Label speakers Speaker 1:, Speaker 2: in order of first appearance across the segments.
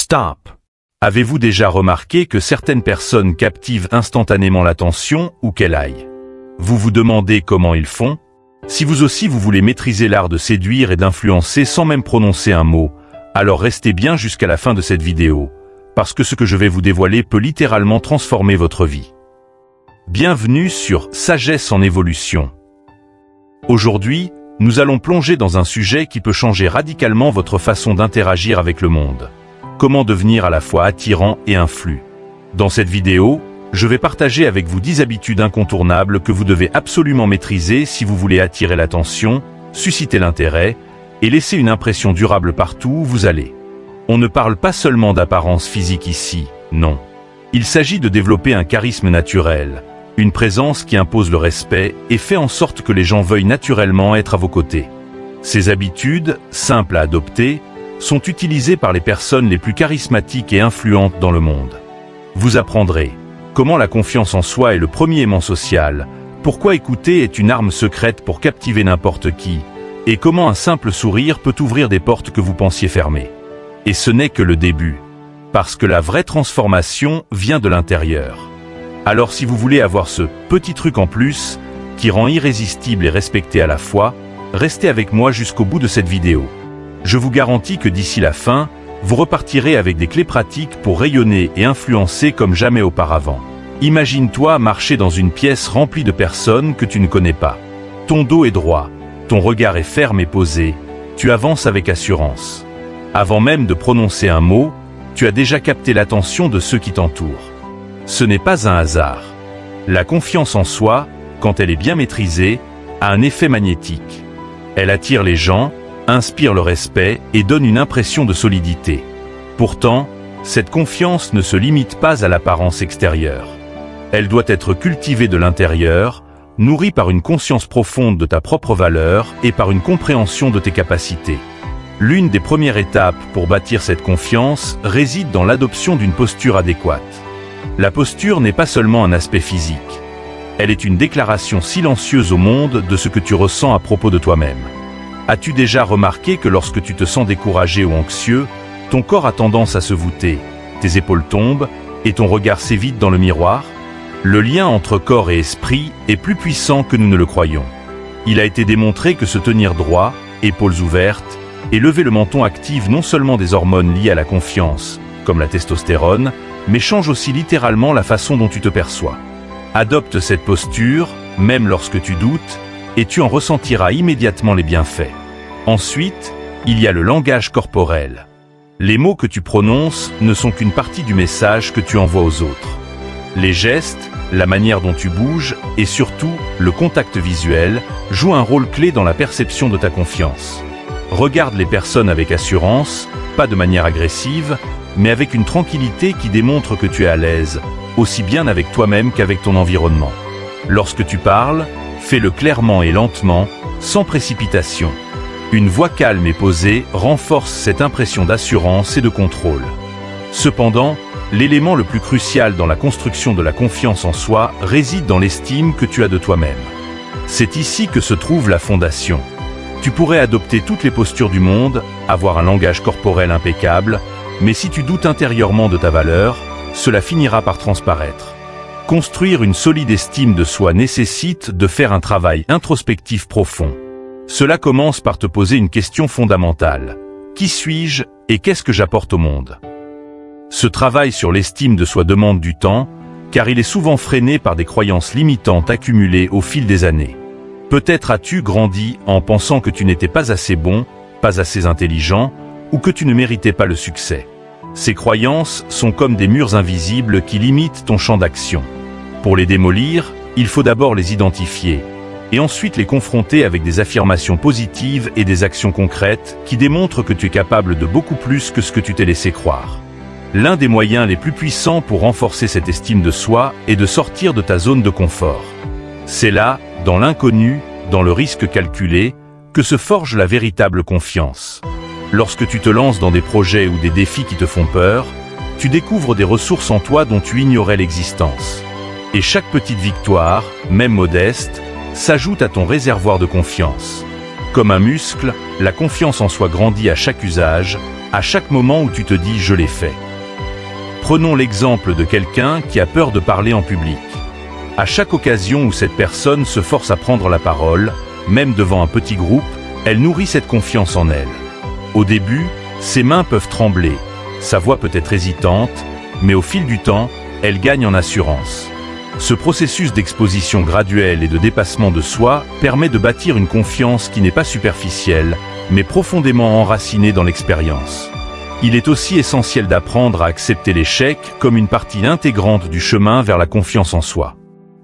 Speaker 1: Stop. Avez-vous déjà remarqué que certaines personnes captivent instantanément l'attention où qu'elle aille? Vous vous demandez comment ils font? Si vous aussi vous voulez maîtriser l'art de séduire et d'influencer sans même prononcer un mot, alors restez bien jusqu'à la fin de cette vidéo, parce que ce que je vais vous dévoiler peut littéralement transformer votre vie. Bienvenue sur Sagesse en évolution. Aujourd'hui, nous allons plonger dans un sujet qui peut changer radicalement votre façon d'interagir avec le monde. Comment devenir à la fois attirant et influent. Dans cette vidéo, je vais partager avec vous 10 habitudes incontournables que vous devez absolument maîtriser si vous voulez attirer l'attention, susciter l'intérêt et laisser une impression durable partout où vous allez. On ne parle pas seulement d'apparence physique ici, non. Il s'agit de développer un charisme naturel, une présence qui impose le respect et fait en sorte que les gens veuillent naturellement être à vos côtés. Ces habitudes, simples à adopter, sont utilisées par les personnes les plus charismatiques et influentes dans le monde. Vous apprendrez comment la confiance en soi est le premier aimant social, pourquoi écouter est une arme secrète pour captiver n'importe qui, et comment un simple sourire peut ouvrir des portes que vous pensiez fermées. Et ce n'est que le début, parce que la vraie transformation vient de l'intérieur. Alors si vous voulez avoir ce petit truc en plus, qui rend irrésistible et respecté à la fois, restez avec moi jusqu'au bout de cette vidéo. Je vous garantis que d'ici la fin, vous repartirez avec des clés pratiques pour rayonner et influencer comme jamais auparavant. Imagine-toi marcher dans une pièce remplie de personnes que tu ne connais pas. Ton dos est droit, ton regard est ferme et posé, tu avances avec assurance. Avant même de prononcer un mot, tu as déjà capté l'attention de ceux qui t'entourent. Ce n'est pas un hasard. La confiance en soi, quand elle est bien maîtrisée, a un effet magnétique. Elle attire les gens, inspire le respect et donne une impression de solidité. Pourtant, cette confiance ne se limite pas à l'apparence extérieure. Elle doit être cultivée de l'intérieur, nourrie par une conscience profonde de ta propre valeur et par une compréhension de tes capacités. L'une des premières étapes pour bâtir cette confiance réside dans l'adoption d'une posture adéquate. La posture n'est pas seulement un aspect physique. Elle est une déclaration silencieuse au monde de ce que tu ressens à propos de toi-même. As-tu déjà remarqué que lorsque tu te sens découragé ou anxieux, ton corps a tendance à se voûter, tes épaules tombent et ton regard s'évite dans le miroir? Le lien entre corps et esprit est plus puissant que nous ne le croyons. Il a été démontré que se tenir droit, épaules ouvertes, et lever le menton active non seulement des hormones liées à la confiance, comme la testostérone, mais change aussi littéralement la façon dont tu te perçois. Adopte cette posture, même lorsque tu doutes, et tu en ressentiras immédiatement les bienfaits. Ensuite, il y a le langage corporel. Les mots que tu prononces ne sont qu'une partie du message que tu envoies aux autres. Les gestes, la manière dont tu bouges et surtout le contact visuel jouent un rôle clé dans la perception de ta confiance. Regarde les personnes avec assurance, pas de manière agressive, mais avec une tranquillité qui démontre que tu es à l'aise, aussi bien avec toi-même qu'avec ton environnement. Lorsque tu parles, fais-le clairement et lentement, sans précipitation. Une voix calme et posée renforce cette impression d'assurance et de contrôle. Cependant, l'élément le plus crucial dans la construction de la confiance en soi réside dans l'estime que tu as de toi-même. C'est ici que se trouve la fondation. Tu pourrais adopter toutes les postures du monde, avoir un langage corporel impeccable, mais si tu doutes intérieurement de ta valeur, cela finira par transparaître. Construire une solide estime de soi nécessite de faire un travail introspectif profond. Cela commence par te poser une question fondamentale. Qui suis-je et qu'est-ce que j'apporte au monde? Ce travail sur l'estime de soi demande du temps, car il est souvent freiné par des croyances limitantes accumulées au fil des années. Peut-être as-tu grandi en pensant que tu n'étais pas assez bon, pas assez intelligent, ou que tu ne méritais pas le succès. Ces croyances sont comme des murs invisibles qui limitent ton champ d'action. Pour les démolir, il faut d'abord les identifier, et ensuite les confronter avec des affirmations positives et des actions concrètes qui démontrent que tu es capable de beaucoup plus que ce que tu t'es laissé croire. L'un des moyens les plus puissants pour renforcer cette estime de soi est de sortir de ta zone de confort. C'est là, dans l'inconnu, dans le risque calculé, que se forge la véritable confiance. Lorsque tu te lances dans des projets ou des défis qui te font peur, tu découvres des ressources en toi dont tu ignorais l'existence. Et chaque petite victoire, même modeste, s'ajoute à ton réservoir de confiance. Comme un muscle, la confiance en soi grandit à chaque usage, À chaque moment où tu te dis « je l'ai fait ». Prenons l'exemple de quelqu'un qui a peur de parler en public. À chaque occasion où cette personne se force à prendre la parole, même devant un petit groupe, elle nourrit cette confiance en elle. Au début, ses mains peuvent trembler, sa voix peut être hésitante, mais au fil du temps, elle gagne en assurance. Ce processus d'exposition graduelle et de dépassement de soi permet de bâtir une confiance qui n'est pas superficielle, mais profondément enracinée dans l'expérience. Il est aussi essentiel d'apprendre à accepter l'échec comme une partie intégrante du chemin vers la confiance en soi.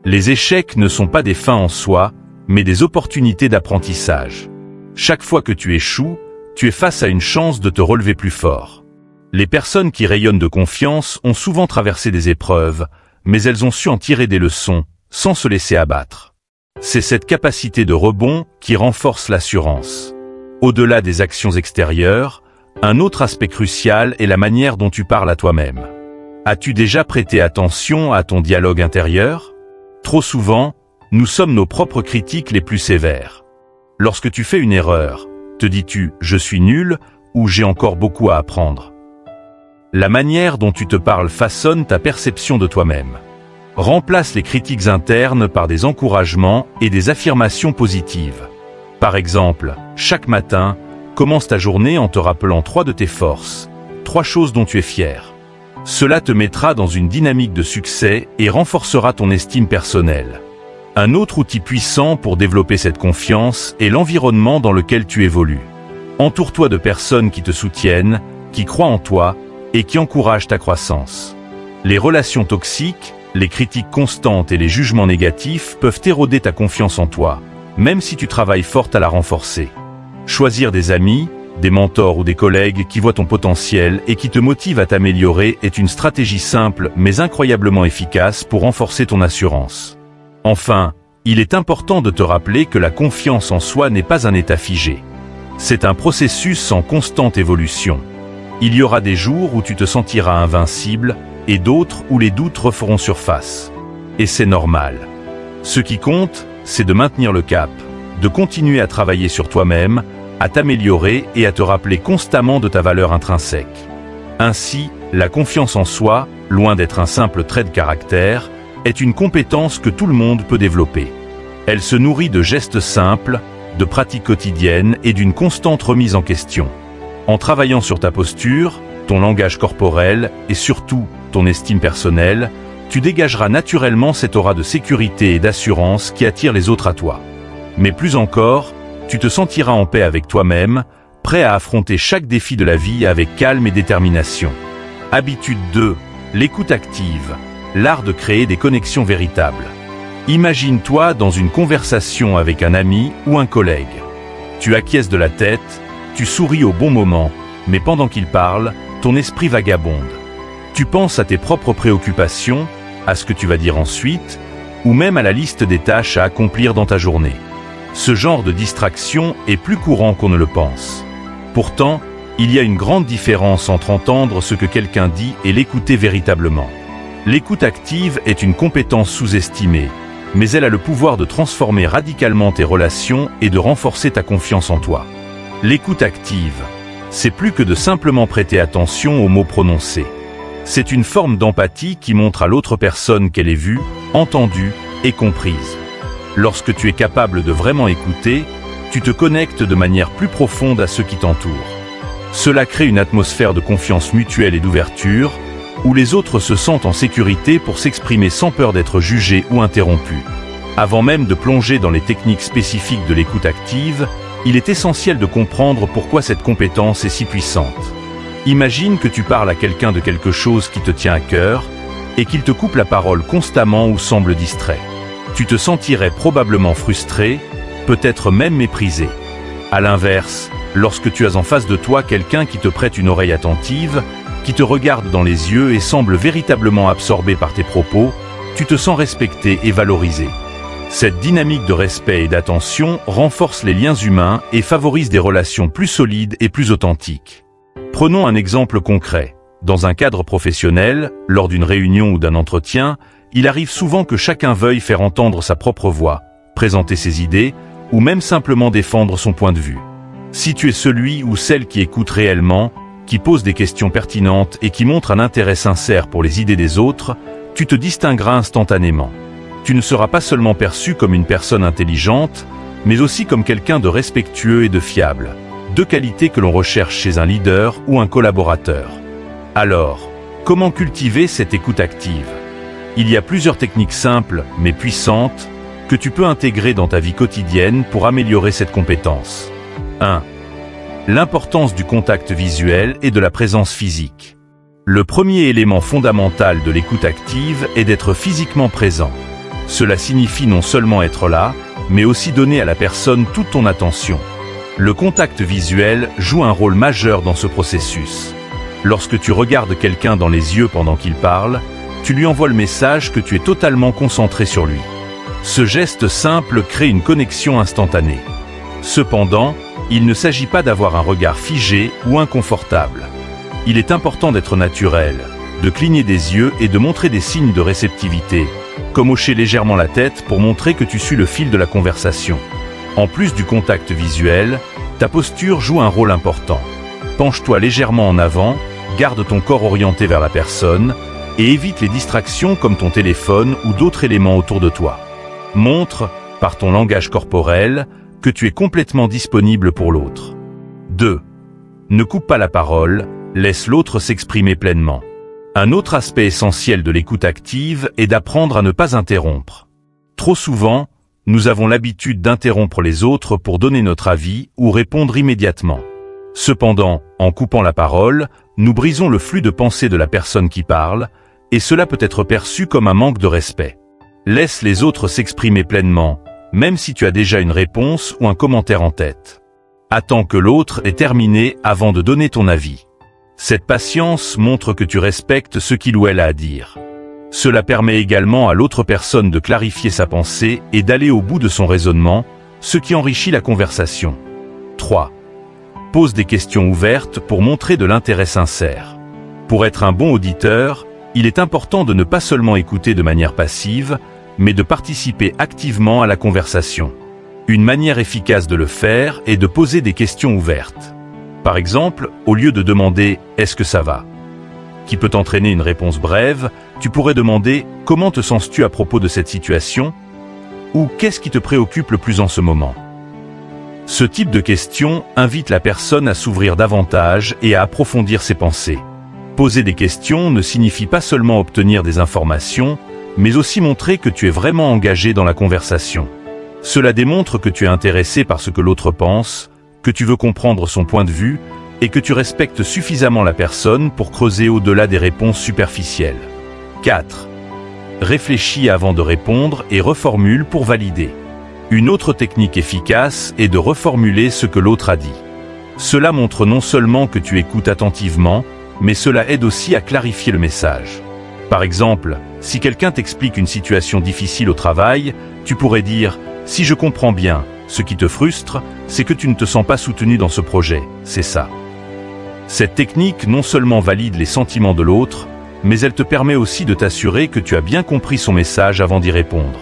Speaker 1: Les échecs ne sont pas des fins en soi, mais des opportunités d'apprentissage. Chaque fois que tu échoues, tu es face à une chance de te relever plus fort. Les personnes qui rayonnent de confiance ont souvent traversé des épreuves, mais elles ont su en tirer des leçons, sans se laisser abattre. C'est cette capacité de rebond qui renforce l'assurance. Au-delà des actions extérieures, un autre aspect crucial est la manière dont tu parles à toi-même. As-tu déjà prêté attention à ton dialogue intérieur? Trop souvent, nous sommes nos propres critiques les plus sévères. Lorsque tu fais une erreur, te dis-tu « je suis nul » ou « j'ai encore beaucoup à apprendre ». La manière dont tu te parles façonne ta perception de toi-même. Remplace les critiques internes par des encouragements et des affirmations positives. Par exemple, chaque matin, commence ta journée en te rappelant 3 de tes forces, 3 choses dont tu es fier. Cela te mettra dans une dynamique de succès et renforcera ton estime personnelle. Un autre outil puissant pour développer cette confiance est l'environnement dans lequel tu évolues. Entoure-toi de personnes qui te soutiennent, qui croient en toi et qui encouragent ta croissance. Les relations toxiques, les critiques constantes et les jugements négatifs peuvent éroder ta confiance en toi, même si tu travailles fort à la renforcer. Choisir des amis, des mentors ou des collègues qui voient ton potentiel et qui te motivent à t'améliorer est une stratégie simple mais incroyablement efficace pour renforcer ton assurance. Enfin, il est important de te rappeler que la confiance en soi n'est pas un état figé. C'est un processus en constante évolution. Il y aura des jours où tu te sentiras invincible et d'autres où les doutes referont surface. Et c'est normal. Ce qui compte, c'est de maintenir le cap, de continuer à travailler sur toi-même, à t'améliorer et à te rappeler constamment de ta valeur intrinsèque. Ainsi, la confiance en soi, loin d'être un simple trait de caractère, est une compétence que tout le monde peut développer. Elle se nourrit de gestes simples, de pratiques quotidiennes et d'une constante remise en question. En travaillant sur ta posture, ton langage corporel et surtout ton estime personnelle, tu dégageras naturellement cette aura de sécurité et d'assurance qui attire les autres à toi. Mais plus encore, tu te sentiras en paix avec toi-même, prêt à affronter chaque défi de la vie avec calme et détermination. Habitude 2. L'écoute active. L'art de créer des connexions véritables. Imagine-toi dans une conversation avec un ami ou un collègue. Tu acquiesces de la tête, tu souris au bon moment, mais pendant qu'il parle, ton esprit vagabonde. Tu penses à tes propres préoccupations, à ce que tu vas dire ensuite, ou même à la liste des tâches à accomplir dans ta journée. Ce genre de distraction est plus courant qu'on ne le pense. Pourtant, il y a une grande différence entre entendre ce que quelqu'un dit et l'écouter véritablement. L'écoute active est une compétence sous-estimée, mais elle a le pouvoir de transformer radicalement tes relations et de renforcer ta confiance en toi. L'écoute active, c'est plus que de simplement prêter attention aux mots prononcés. C'est une forme d'empathie qui montre à l'autre personne qu'elle est vue, entendue et comprise. Lorsque tu es capable de vraiment écouter, tu te connectes de manière plus profonde à ceux qui t'entourent. Cela crée une atmosphère de confiance mutuelle et d'ouverture, où les autres se sentent en sécurité pour s'exprimer sans peur d'être jugés ou interrompus. Avant même de plonger dans les techniques spécifiques de l'écoute active, il est essentiel de comprendre pourquoi cette compétence est si puissante. Imagine que tu parles à quelqu'un de quelque chose qui te tient à cœur et qu'il te coupe la parole constamment ou semble distrait. Tu te sentirais probablement frustré, peut-être même méprisé. À l'inverse, lorsque tu as en face de toi quelqu'un qui te prête une oreille attentive, qui te regarde dans les yeux et semble véritablement absorbé par tes propos, tu te sens respecté et valorisé. Cette dynamique de respect et d'attention renforce les liens humains et favorise des relations plus solides et plus authentiques. Prenons un exemple concret. Dans un cadre professionnel, lors d'une réunion ou d'un entretien, il arrive souvent que chacun veuille faire entendre sa propre voix, présenter ses idées, ou même simplement défendre son point de vue. Si tu es celui ou celle qui écoute réellement, qui pose des questions pertinentes et qui montre un intérêt sincère pour les idées des autres, tu te distingueras instantanément. Tu ne seras pas seulement perçu comme une personne intelligente, mais aussi comme quelqu'un de respectueux et de fiable. Deux qualités que l'on recherche chez un leader ou un collaborateur. Alors, comment cultiver cette écoute active? Il y a plusieurs techniques simples, mais puissantes, que tu peux intégrer dans ta vie quotidienne pour améliorer cette compétence. 1. L'importance du contact visuel et de la présence physique. Le premier élément fondamental de l'écoute active est d'être physiquement présent. Cela signifie non seulement être là, mais aussi donner à la personne toute ton attention. Le contact visuel joue un rôle majeur dans ce processus. Lorsque tu regardes quelqu'un dans les yeux pendant qu'il parle, tu lui envoies le message que tu es totalement concentré sur lui. Ce geste simple crée une connexion instantanée. Cependant, il ne s'agit pas d'avoir un regard figé ou inconfortable. Il est important d'être naturel, de cligner des yeux et de montrer des signes de réceptivité, comme hocher légèrement la tête pour montrer que tu suis le fil de la conversation. En plus du contact visuel, ta posture joue un rôle important. Penche-toi légèrement en avant, garde ton corps orienté vers la personne et évite les distractions comme ton téléphone ou d'autres éléments autour de toi. Montre, par ton langage corporel, que tu es complètement disponible pour l'autre. 2. Ne coupe pas la parole, laisse l'autre s'exprimer pleinement. Un autre aspect essentiel de l'écoute active est d'apprendre à ne pas interrompre. Trop souvent, nous avons l'habitude d'interrompre les autres pour donner notre avis ou répondre immédiatement. Cependant, en coupant la parole, nous brisons le flux de pensée de la personne qui parle, et cela peut être perçu comme un manque de respect. Laisse les autres s'exprimer pleinement, même si tu as déjà une réponse ou un commentaire en tête. Attends que l'autre ait terminé avant de donner ton avis. Cette patience montre que tu respectes ce qu'il ou elle a à dire. Cela permet également à l'autre personne de clarifier sa pensée et d'aller au bout de son raisonnement, ce qui enrichit la conversation. 3. Pose des questions ouvertes pour montrer de l'intérêt sincère. Pour être un bon auditeur, il est important de ne pas seulement écouter de manière passive, mais de participer activement à la conversation. Une manière efficace de le faire est de poser des questions ouvertes. Par exemple, au lieu de demander « Est-ce que ça va ?», qui peut entraîner une réponse brève, tu pourrais demander « Comment te sens-tu à propos de cette situation ?» ou « Qu'est-ce qui te préoccupe le plus en ce moment ?» Ce type de question invite la personne à s'ouvrir davantage et à approfondir ses pensées. Poser des questions ne signifie pas seulement obtenir des informations, mais aussi montrer que tu es vraiment engagé dans la conversation. Cela démontre que tu es intéressé par ce que l'autre pense, que tu veux comprendre son point de vue et que tu respectes suffisamment la personne pour creuser au-delà des réponses superficielles. 4. Réfléchis avant de répondre et reformule pour valider. Une autre technique efficace est de reformuler ce que l'autre a dit. Cela montre non seulement que tu écoutes attentivement, mais cela aide aussi à clarifier le message. Par exemple, si quelqu'un t'explique une situation difficile au travail, tu pourrais dire « Si je comprends bien, ce qui te frustre, c'est que tu ne te sens pas soutenu dans ce projet, c'est ça. » Cette technique non seulement valide les sentiments de l'autre, mais elle te permet aussi de t'assurer que tu as bien compris son message avant d'y répondre.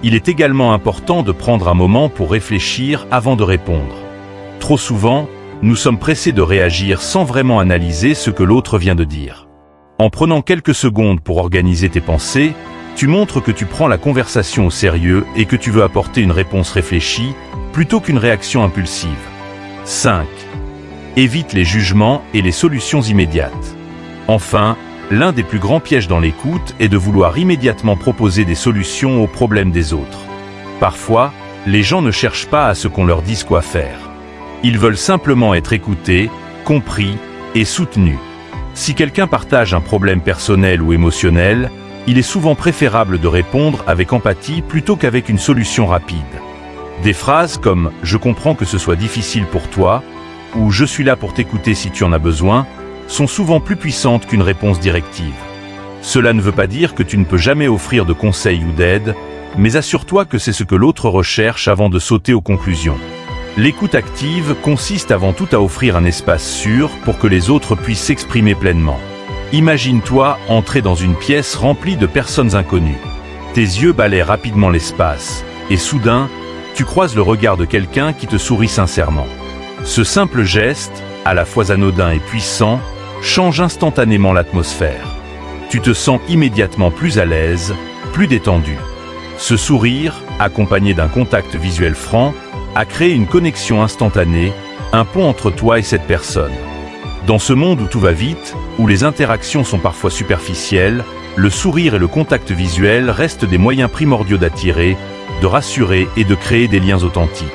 Speaker 1: Il est également important de prendre un moment pour réfléchir avant de répondre. Trop souvent, nous sommes pressés de réagir sans vraiment analyser ce que l'autre vient de dire. En prenant quelques secondes pour organiser tes pensées, tu montres que tu prends la conversation au sérieux et que tu veux apporter une réponse réfléchie plutôt qu'une réaction impulsive. 5. Évite les jugements et les solutions immédiates. Enfin, l'un des plus grands pièges dans l'écoute est de vouloir immédiatement proposer des solutions aux problèmes des autres. Parfois, les gens ne cherchent pas à ce qu'on leur dise quoi faire. Ils veulent simplement être écoutés, compris et soutenus. Si quelqu'un partage un problème personnel ou émotionnel, il est souvent préférable de répondre avec empathie plutôt qu'avec une solution rapide. Des phrases comme « Je comprends que ce soit difficile pour toi » ou « Je suis là pour t'écouter si tu en as besoin » sont souvent plus puissantes qu'une réponse directive. Cela ne veut pas dire que tu ne peux jamais offrir de conseils ou d'aide, mais assure-toi que c'est ce que l'autre recherche avant de sauter aux conclusions. L'écoute active consiste avant tout à offrir un espace sûr pour que les autres puissent s'exprimer pleinement. Imagine-toi entrer dans une pièce remplie de personnes inconnues. Tes yeux balaient rapidement l'espace, et soudain, tu croises le regard de quelqu'un qui te sourit sincèrement. Ce simple geste, à la fois anodin et puissant, change instantanément l'atmosphère. Tu te sens immédiatement plus à l'aise, plus détendu. Ce sourire, accompagné d'un contact visuel franc, a créé une connexion instantanée, un pont entre toi et cette personne. Dans ce monde où tout va vite, où les interactions sont parfois superficielles, le sourire et le contact visuel restent des moyens primordiaux d'attirer, de rassurer et de créer des liens authentiques.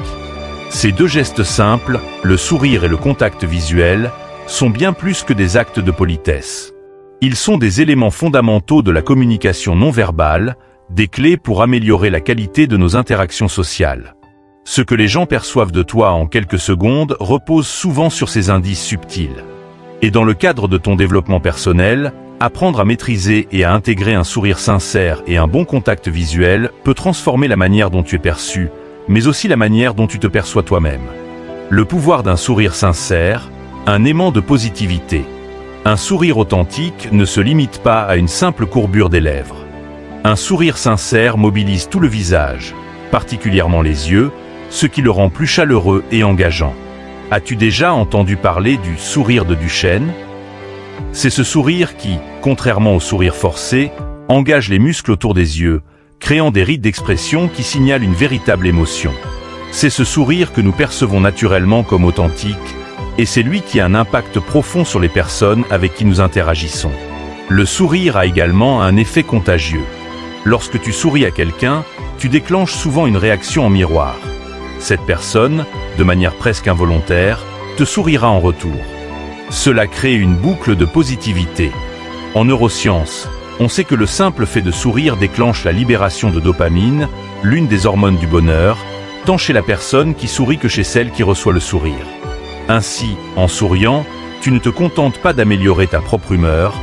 Speaker 1: Ces deux gestes simples, le sourire et le contact visuel, sont bien plus que des actes de politesse. Ils sont des éléments fondamentaux de la communication non verbale, des clés pour améliorer la qualité de nos interactions sociales. Ce que les gens perçoivent de toi en quelques secondes repose souvent sur ces indices subtils. Et dans le cadre de ton développement personnel, apprendre à maîtriser et à intégrer un sourire sincère et un bon contact visuel peut transformer la manière dont tu es perçu, mais aussi la manière dont tu te perçois toi-même. Le pouvoir d'un sourire sincère, un aimant de positivité. Un sourire authentique ne se limite pas à une simple courbure des lèvres. Un sourire sincère mobilise tout le visage, particulièrement les yeux, ce qui le rend plus chaleureux et engageant. As-tu déjà entendu parler du sourire de Duchenne ? C'est ce sourire qui, contrairement au sourire forcé, engage les muscles autour des yeux, créant des rides d'expression qui signalent une véritable émotion. C'est ce sourire que nous percevons naturellement comme authentique, et c'est lui qui a un impact profond sur les personnes avec qui nous interagissons. Le sourire a également un effet contagieux. Lorsque tu souris à quelqu'un, tu déclenches souvent une réaction en miroir. Cette personne, de manière presque involontaire, te sourira en retour. Cela crée une boucle de positivité. En neurosciences, on sait que le simple fait de sourire déclenche la libération de dopamine, l'une des hormones du bonheur, tant chez la personne qui sourit que chez celle qui reçoit le sourire. Ainsi, en souriant, tu ne te contentes pas d'améliorer ta propre humeur,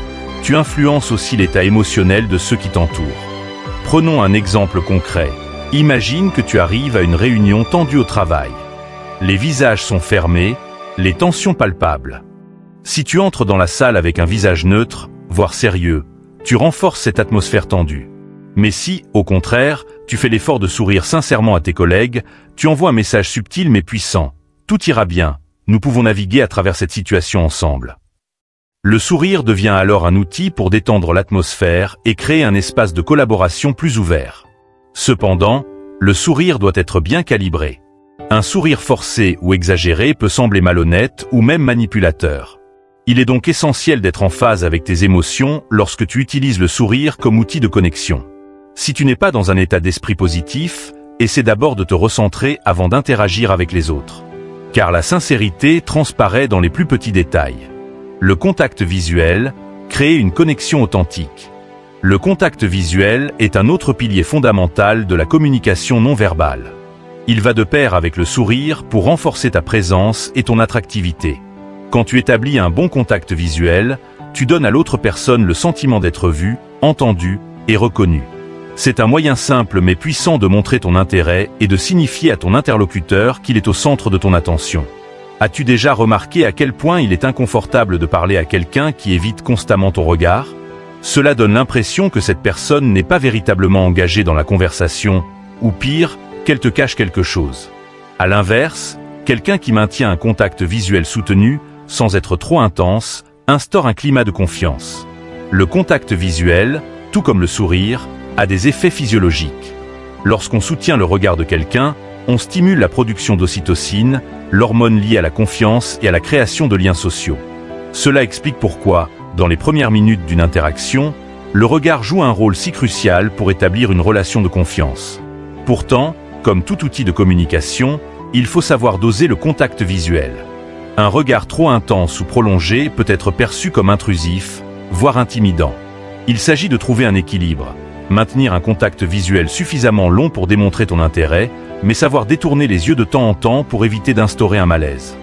Speaker 1: tu influences aussi l'état émotionnel de ceux qui t'entourent. Prenons un exemple concret. Imagine que tu arrives à une réunion tendue au travail. Les visages sont fermés, les tensions palpables. Si tu entres dans la salle avec un visage neutre, voire sérieux, tu renforces cette atmosphère tendue. Mais si, au contraire, tu fais l'effort de sourire sincèrement à tes collègues, tu envoies un message subtil mais puissant. Tout ira bien, nous pouvons naviguer à travers cette situation ensemble. Le sourire devient alors un outil pour détendre l'atmosphère et créer un espace de collaboration plus ouvert. Cependant, le sourire doit être bien calibré. Un sourire forcé ou exagéré peut sembler malhonnête ou même manipulateur. Il est donc essentiel d'être en phase avec tes émotions lorsque tu utilises le sourire comme outil de connexion. Si tu n'es pas dans un état d'esprit positif, essaie d'abord de te recentrer avant d'interagir avec les autres. Car la sincérité transparaît dans les plus petits détails. Le contact visuel crée une connexion authentique. Le contact visuel est un autre pilier fondamental de la communication non verbale. Il va de pair avec le sourire pour renforcer ta présence et ton attractivité. Quand tu établis un bon contact visuel, tu donnes à l'autre personne le sentiment d'être vu, entendu et reconnu. C'est un moyen simple mais puissant de montrer ton intérêt et de signifier à ton interlocuteur qu'il est au centre de ton attention. As-tu déjà remarqué à quel point il est inconfortable de parler à quelqu'un qui évite constamment ton regard ? Cela donne l'impression que cette personne n'est pas véritablement engagée dans la conversation, ou pire, qu'elle te cache quelque chose. À l'inverse, quelqu'un qui maintient un contact visuel soutenu, sans être trop intense, instaure un climat de confiance. Le contact visuel, tout comme le sourire, a des effets physiologiques. Lorsqu'on soutient le regard de quelqu'un, on stimule la production d'ocytocine, l'hormone liée à la confiance et à la création de liens sociaux. Cela explique pourquoi, dans les premières minutes d'une interaction, le regard joue un rôle si crucial pour établir une relation de confiance. Pourtant, comme tout outil de communication, il faut savoir doser le contact visuel. Un regard trop intense ou prolongé peut être perçu comme intrusif, voire intimidant. Il s'agit de trouver un équilibre, maintenir un contact visuel suffisamment long pour démontrer ton intérêt, mais savoir détourner les yeux de temps en temps pour éviter d'instaurer un malaise.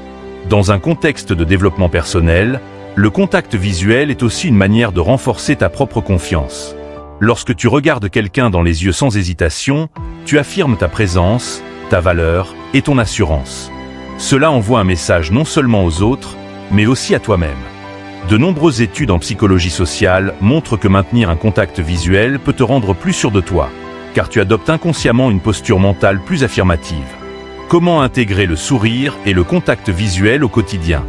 Speaker 1: Dans un contexte de développement personnel, le contact visuel est aussi une manière de renforcer ta propre confiance. Lorsque tu regardes quelqu'un dans les yeux sans hésitation, tu affirmes ta présence, ta valeur et ton assurance. Cela envoie un message non seulement aux autres, mais aussi à toi-même. De nombreuses études en psychologie sociale montrent que maintenir un contact visuel peut te rendre plus sûr de toi, car tu adoptes inconsciemment une posture mentale plus affirmative. Comment intégrer le sourire et le contact visuel au quotidien ?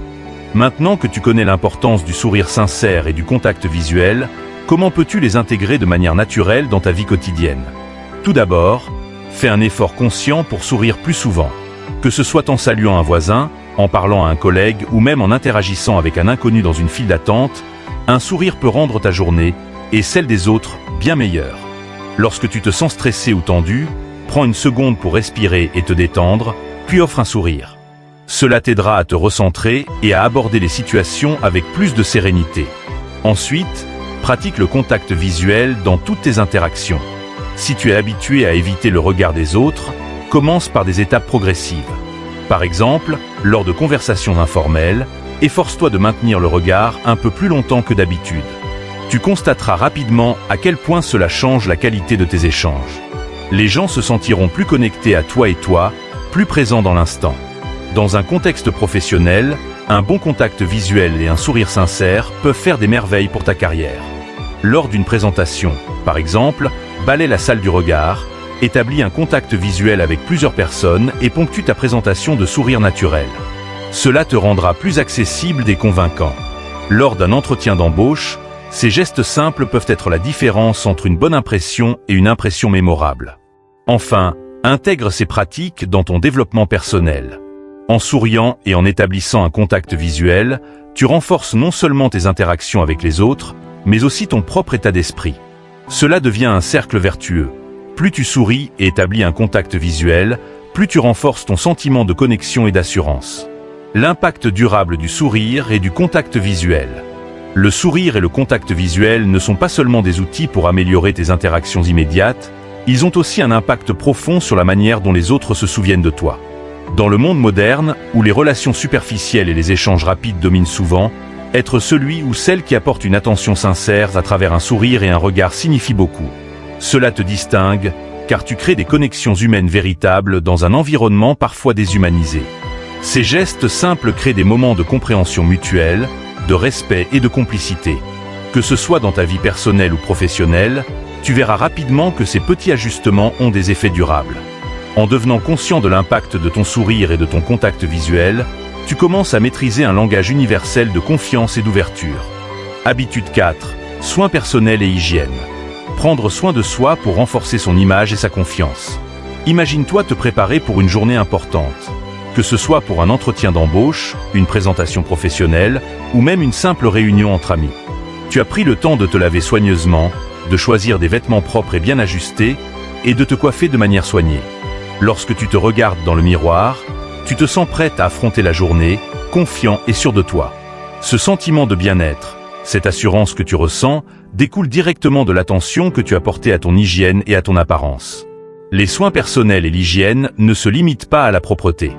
Speaker 1: Maintenant que tu connais l'importance du sourire sincère et du contact visuel, comment peux-tu les intégrer de manière naturelle dans ta vie quotidienne? Tout d'abord, fais un effort conscient pour sourire plus souvent. Que ce soit en saluant un voisin, en parlant à un collègue ou même en interagissant avec un inconnu dans une file d'attente, un sourire peut rendre ta journée, et celle des autres, bien meilleure. Lorsque tu te sens stressé ou tendu, prends une seconde pour respirer et te détendre, puis offre un sourire. Cela t'aidera à te recentrer et à aborder les situations avec plus de sérénité. Ensuite, pratique le contact visuel dans toutes tes interactions. Si tu es habitué à éviter le regard des autres, commence par des étapes progressives. Par exemple, lors de conversations informelles, efforce-toi de maintenir le regard un peu plus longtemps que d'habitude. Tu constateras rapidement à quel point cela change la qualité de tes échanges. Les gens se sentiront plus connectés à toi et toi, plus présents dans l'instant. Dans un contexte professionnel, un bon contact visuel et un sourire sincère peuvent faire des merveilles pour ta carrière. Lors d'une présentation, par exemple, balaie la salle du regard, établis un contact visuel avec plusieurs personnes et ponctue ta présentation de sourires naturels. Cela te rendra plus accessible et convaincant. Lors d'un entretien d'embauche, ces gestes simples peuvent être la différence entre une bonne impression et une impression mémorable. Enfin, intègre ces pratiques dans ton développement personnel. En souriant et en établissant un contact visuel, tu renforces non seulement tes interactions avec les autres, mais aussi ton propre état d'esprit. Cela devient un cercle vertueux. Plus tu souris et établis un contact visuel, plus tu renforces ton sentiment de connexion et d'assurance. L'impact durable du sourire et du contact visuel. Le sourire et le contact visuel ne sont pas seulement des outils pour améliorer tes interactions immédiates, ils ont aussi un impact profond sur la manière dont les autres se souviennent de toi. Dans le monde moderne, où les relations superficielles et les échanges rapides dominent souvent, être celui ou celle qui apporte une attention sincère à travers un sourire et un regard signifie beaucoup. Cela te distingue, car tu crées des connexions humaines véritables dans un environnement parfois déshumanisé. Ces gestes simples créent des moments de compréhension mutuelle, de respect et de complicité. Que ce soit dans ta vie personnelle ou professionnelle, tu verras rapidement que ces petits ajustements ont des effets durables. En devenant conscient de l'impact de ton sourire et de ton contact visuel, tu commences à maîtriser un langage universel de confiance et d'ouverture. Habitude 4. Soins personnels et hygiène. Prendre soin de soi pour renforcer son image et sa confiance. Imagine-toi te préparer pour une journée importante. Que ce soit pour un entretien d'embauche, une présentation professionnelle ou même une simple réunion entre amis. Tu as pris le temps de te laver soigneusement, de choisir des vêtements propres et bien ajustés et de te coiffer de manière soignée. Lorsque tu te regardes dans le miroir, tu te sens prête à affronter la journée, confiant et sûr de toi. Ce sentiment de bien-être, cette assurance que tu ressens, découle directement de l'attention que tu as portée à ton hygiène et à ton apparence. Les soins personnels et l'hygiène ne se limitent pas à la propreté.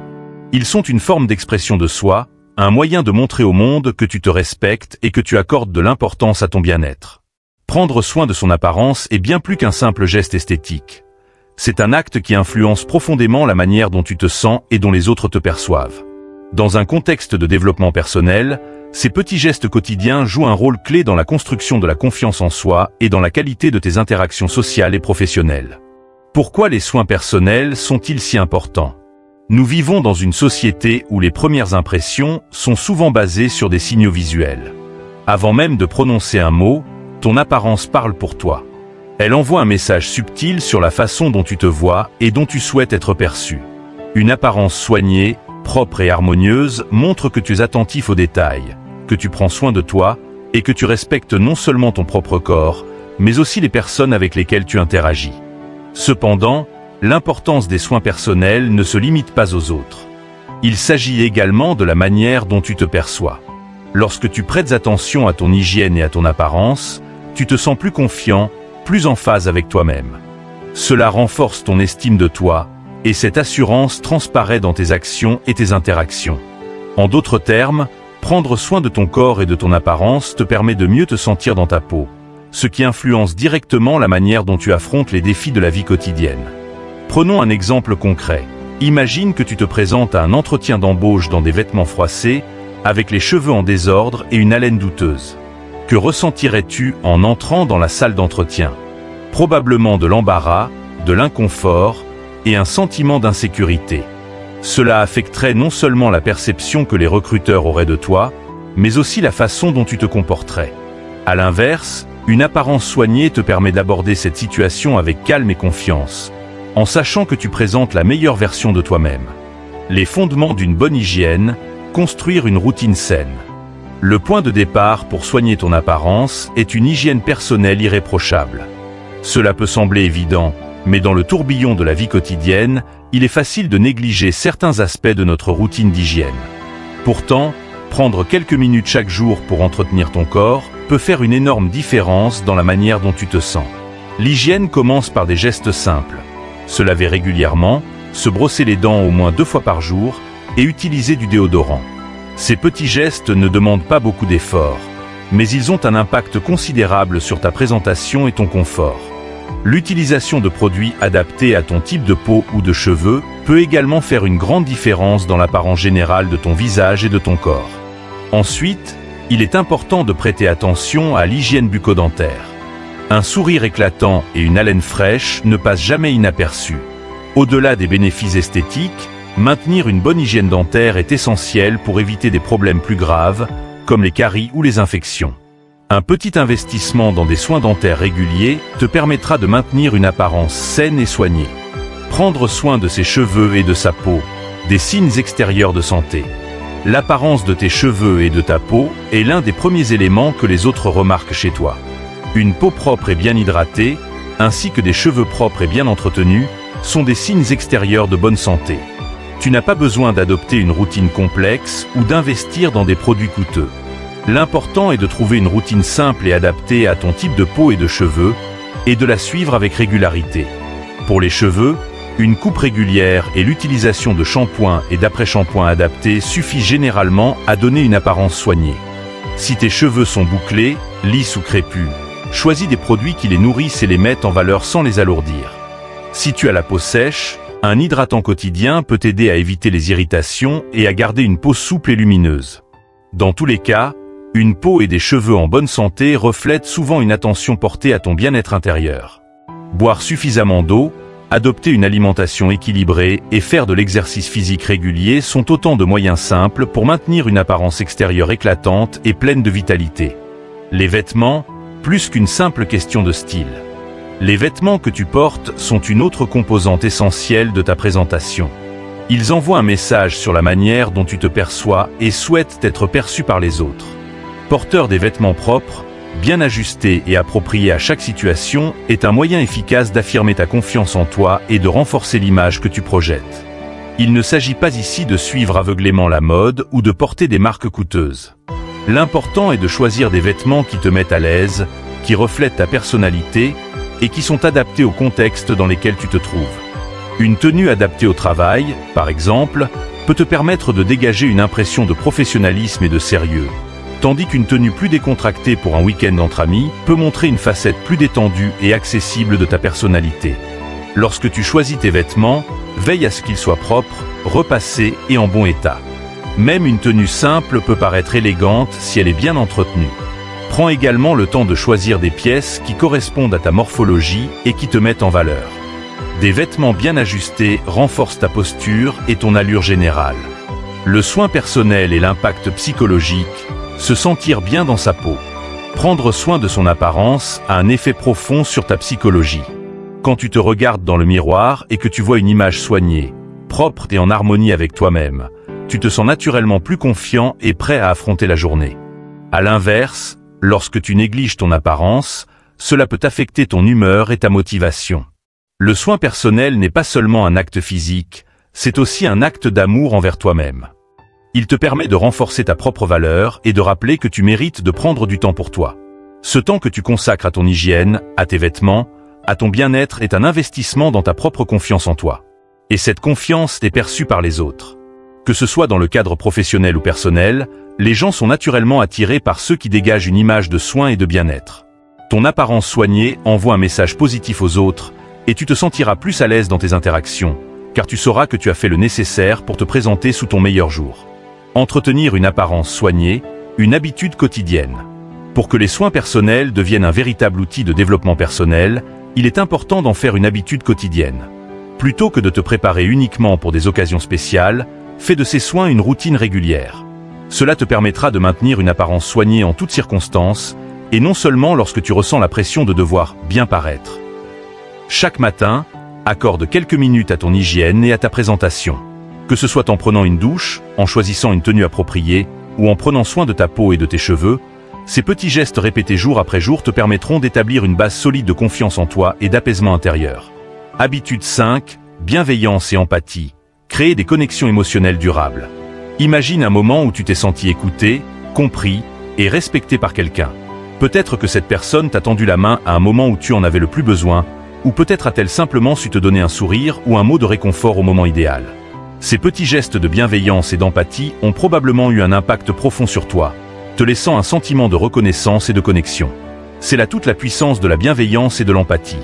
Speaker 1: Ils sont une forme d'expression de soi, un moyen de montrer au monde que tu te respectes et que tu accordes de l'importance à ton bien-être. Prendre soin de son apparence est bien plus qu'un simple geste esthétique. C'est un acte qui influence profondément la manière dont tu te sens et dont les autres te perçoivent. Dans un contexte de développement personnel, ces petits gestes quotidiens jouent un rôle clé dans la construction de la confiance en soi et dans la qualité de tes interactions sociales et professionnelles. Pourquoi les soins personnels sont-ils si importants? Nous vivons dans une société où les premières impressions sont souvent basées sur des signaux visuels. Avant même de prononcer un mot, ton apparence parle pour toi. Elle envoie un message subtil sur la façon dont tu te vois et dont tu souhaites être perçu. Une apparence soignée, propre et harmonieuse montre que tu es attentif aux détails, que tu prends soin de toi et que tu respectes non seulement ton propre corps, mais aussi les personnes avec lesquelles tu interagis. Cependant, l'importance des soins personnels ne se limite pas aux autres. Il s'agit également de la manière dont tu te perçois. Lorsque tu prêtes attention à ton hygiène et à ton apparence, tu te sens plus confiant, plus en phase avec toi-même. Cela renforce ton estime de toi, et cette assurance transparaît dans tes actions et tes interactions. En d'autres termes, prendre soin de ton corps et de ton apparence te permet de mieux te sentir dans ta peau, ce qui influence directement la manière dont tu affrontes les défis de la vie quotidienne. Prenons un exemple concret. Imagine que tu te présentes à un entretien d'embauche dans des vêtements froissés, avec les cheveux en désordre et une haleine douteuse. Que ressentirais-tu en entrant dans la salle d'entretien? Probablement de l'embarras, de l'inconfort et un sentiment d'insécurité. Cela affecterait non seulement la perception que les recruteurs auraient de toi, mais aussi la façon dont tu te comporterais. À l'inverse, une apparence soignée te permet d'aborder cette situation avec calme et confiance, en sachant que tu présentes la meilleure version de toi-même. Les fondements d'une bonne hygiène, construire une routine saine. Le point de départ pour soigner ton apparence est une hygiène personnelle irréprochable. Cela peut sembler évident, mais dans le tourbillon de la vie quotidienne, il est facile de négliger certains aspects de notre routine d'hygiène. Pourtant, prendre quelques minutes chaque jour pour entretenir ton corps peut faire une énorme différence dans la manière dont tu te sens. L'hygiène commence par des gestes simples. Se laver régulièrement, se brosser les dents au moins 2 fois par jour et utiliser du déodorant. Ces petits gestes ne demandent pas beaucoup d'efforts, mais ils ont un impact considérable sur ta présentation et ton confort. L'utilisation de produits adaptés à ton type de peau ou de cheveux peut également faire une grande différence dans l'apparence générale de ton visage et de ton corps. Ensuite, il est important de prêter attention à l'hygiène bucco-dentaire. Un sourire éclatant et une haleine fraîche ne passent jamais inaperçus. Au-delà des bénéfices esthétiques, maintenir une bonne hygiène dentaire est essentiel pour éviter des problèmes plus graves, comme les caries ou les infections. Un petit investissement dans des soins dentaires réguliers te permettra de maintenir une apparence saine et soignée. Prendre soin de ses cheveux et de sa peau, des signes extérieurs de santé. L'apparence de tes cheveux et de ta peau est l'un des premiers éléments que les autres remarquent chez toi. Une peau propre et bien hydratée, ainsi que des cheveux propres et bien entretenus, sont des signes extérieurs de bonne santé. Tu n'as pas besoin d'adopter une routine complexe ou d'investir dans des produits coûteux. L'important est de trouver une routine simple et adaptée à ton type de peau et de cheveux, et de la suivre avec régularité. Pour les cheveux, une coupe régulière et l'utilisation de shampoings et d'après-shampoings adaptés suffit généralement à donner une apparence soignée. Si tes cheveux sont bouclés, lisses ou crépus, choisis des produits qui les nourrissent et les mettent en valeur sans les alourdir. Si tu as la peau sèche, un hydratant quotidien peut t'aider à éviter les irritations et à garder une peau souple et lumineuse. Dans tous les cas, une peau et des cheveux en bonne santé reflètent souvent une attention portée à ton bien-être intérieur. Boire suffisamment d'eau, adopter une alimentation équilibrée et faire de l'exercice physique régulier sont autant de moyens simples pour maintenir une apparence extérieure éclatante et pleine de vitalité. Les vêtements, plus qu'une simple question de style. Les vêtements que tu portes sont une autre composante essentielle de ta présentation. Ils envoient un message sur la manière dont tu te perçois et souhaitent être perçu par les autres. Porteur des vêtements propres, bien ajustés et appropriés à chaque situation est un moyen efficace d'affirmer ta confiance en toi et de renforcer l'image que tu projettes. Il ne s'agit pas ici de suivre aveuglément la mode ou de porter des marques coûteuses. L'important est de choisir des vêtements qui te mettent à l'aise, qui reflètent ta personnalité et qui sont adaptés au contexte dans lequel tu te trouves. Une tenue adaptée au travail, par exemple, peut te permettre de dégager une impression de professionnalisme et de sérieux, tandis qu'une tenue plus décontractée pour un week-end entre amis peut montrer une facette plus détendue et accessible de ta personnalité. Lorsque tu choisis tes vêtements, veille à ce qu'ils soient propres, repassés et en bon état. Même une tenue simple peut paraître élégante si elle est bien entretenue. Prends également le temps de choisir des pièces qui correspondent à ta morphologie et qui te mettent en valeur. Des vêtements bien ajustés renforcent ta posture et ton allure générale. Le soin personnel et l'impact psychologique, se sentir bien dans sa peau. Prendre soin de son apparence a un effet profond sur ta psychologie. Quand tu te regardes dans le miroir et que tu vois une image soignée, propre et en harmonie avec toi-même, tu te sens naturellement plus confiant et prêt à affronter la journée. À l'inverse, lorsque tu négliges ton apparence, cela peut affecter ton humeur et ta motivation. Le soin personnel n'est pas seulement un acte physique, c'est aussi un acte d'amour envers toi-même. Il te permet de renforcer ta propre valeur et de rappeler que tu mérites de prendre du temps pour toi. Ce temps que tu consacres à ton hygiène, à tes vêtements, à ton bien-être est un investissement dans ta propre confiance en toi. Et cette confiance est perçue par les autres. Que ce soit dans le cadre professionnel ou personnel, les gens sont naturellement attirés par ceux qui dégagent une image de soin et de bien-être. Ton apparence soignée envoie un message positif aux autres et tu te sentiras plus à l'aise dans tes interactions, car tu sauras que tu as fait le nécessaire pour te présenter sous ton meilleur jour. Entretenir une apparence soignée, une habitude quotidienne. Pour que les soins personnels deviennent un véritable outil de développement personnel, il est important d'en faire une habitude quotidienne. Plutôt que de te préparer uniquement pour des occasions spéciales, fais de ces soins une routine régulière. Cela te permettra de maintenir une apparence soignée en toutes circonstances, et non seulement lorsque tu ressens la pression de devoir bien paraître. Chaque matin, accorde quelques minutes à ton hygiène et à ta présentation. Que ce soit en prenant une douche, en choisissant une tenue appropriée, ou en prenant soin de ta peau et de tes cheveux, ces petits gestes répétés jour après jour te permettront d'établir une base solide de confiance en toi et d'apaisement intérieur. Habitude 5, bienveillance et empathie. Créer des connexions émotionnelles durables. Imagine un moment où tu t'es senti écouté, compris et respecté par quelqu'un. Peut-être que cette personne t'a tendu la main à un moment où tu en avais le plus besoin, ou peut-être a-t-elle simplement su te donner un sourire ou un mot de réconfort au moment idéal. Ces petits gestes de bienveillance et d'empathie ont probablement eu un impact profond sur toi, te laissant un sentiment de reconnaissance et de connexion. C'est là toute la puissance de la bienveillance et de l'empathie.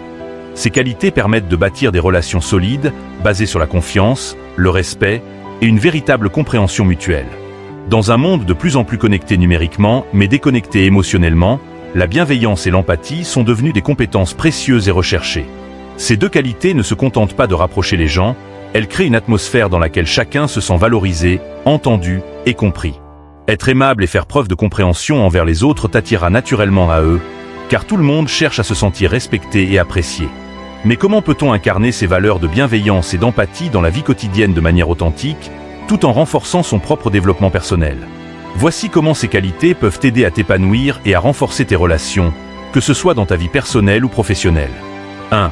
Speaker 1: Ces qualités permettent de bâtir des relations solides, basées sur la confiance, le respect et une véritable compréhension mutuelle. Dans un monde de plus en plus connecté numériquement, mais déconnecté émotionnellement, la bienveillance et l'empathie sont devenues des compétences précieuses et recherchées. Ces deux qualités ne se contentent pas de rapprocher les gens, elles créent une atmosphère dans laquelle chacun se sent valorisé, entendu et compris. Être aimable et faire preuve de compréhension envers les autres t'attirera naturellement à eux, car tout le monde cherche à se sentir respecté et apprécié. Mais comment peut-on incarner ces valeurs de bienveillance et d'empathie dans la vie quotidienne de manière authentique, tout en renforçant son propre développement personnel? Voici comment ces qualités peuvent t'aider à t'épanouir et à renforcer tes relations, que ce soit dans ta vie personnelle ou professionnelle. 1.